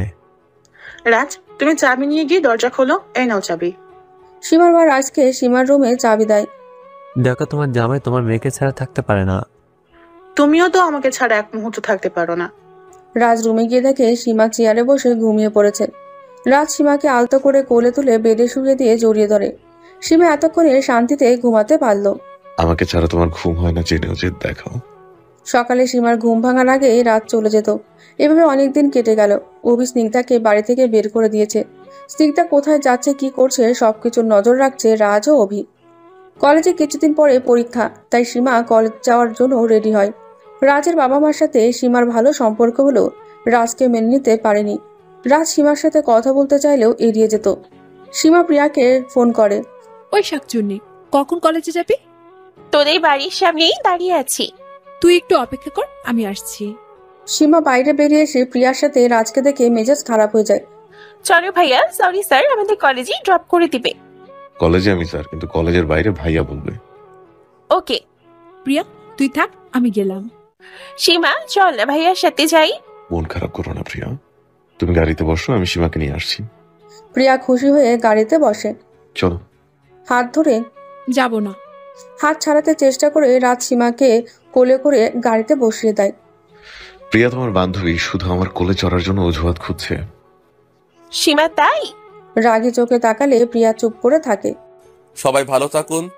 রাজ, তুমি চাবি নিয়ে গিয়ে দরজা খোলো। এই নাও চাবি। সীমার মা রাজকে সীমার রুমে চাবি দেয়। দেখো, তোমার জামাই তোমার মেয়েকে ছাড়া থাকতে পারে না। তুমিও তো আমাকে ছাড়া এক মুহূর্ত থাকতে পারো না। রাজ রুমে গিয়ে দেখে সীমা চেয়ারে বসে ঘুমিয়ে পড়েছে। রাজ সীমাকে আলতো করে কোলে তুলে বেডে শুয়ে দিয়ে জড়িয়ে ধরে। সীমা এতক্ষণে শান্তিতে ঘুমাতে পারল। আমাকে ছাড়া তোমার ঘুম হয় না জেনেও যে দেখাও। সকালে সীমার ঘুম ভাঙার আগে রাত চলে যেত। এভাবে অনেকদিন কেটে গেল। অভি স্নিগ্ধাকে বাড়ি থেকে বের করে দিয়েছে। স্নিগ্ধা কোথায় যাচ্ছে, কি করছে, সবকিছুর নজর রাখছে রাজ ও অভি। কলেজে কিছুদিন পরে পরীক্ষা, তাই সীমা কলেজ যাওয়ার জন্য রেডি হয়। রাজের বাবা মার সাথে সীমার ভালো সম্পর্ক হলেও রাজকে মেনে নিতে পারেনি। রাজ সীমার সাথে কথা বলতে চাইলেও এড়িয়ে যেত। সীমা প্রিয়াকে ফোন করে। ওই শাকচুন্নি, কখন কলেজে যাবি? তোদের বাড়ির সামনেই দাঁড়িয়ে আছি। তুই একটু অপেক্ষা কর, আমি আসছি। সীমা বাইরে বেরিয়ে এসে প্রিয়ার সাথে রাজকে দেখে মেজাজ খারাপ হয়ে যায়। চলো ভাইয়া, সরি স্যার, আমাদের কলেজে ড্রপ করে দিবে। কলেজে আমি স্যার, কিন্তু কলেজের বাইরে ভাইয়া বলবে। ওকে। প্রিয়া, তুই থাক, আমি গেলাম। সীমা, চল না ভাইয়ার সাথে যাই। মন খারাপ করো না প্রিয়া, তুমি গাড়িতে বসো, আমি সীমাকে নিয়ে আসছি। প্রিয়া খুশি হয়ে গাড়িতে বসে। চলো। হাত ধরে যাব না। হাত ছাড়াতে চেষ্টা করে রাজ সীমাকে কোলে করে গাড়িতে বসিয়ে দেয়। প্রিয়া তোমার বান্ধবী শুধু আমার কোলে চড়ার জন্য অজুহাত খুঁজছে। সীমা তাই? রাগী চোখে তাকালে প্রিয়া চুপ করে থাকে। সবাই ভালো থাকুন।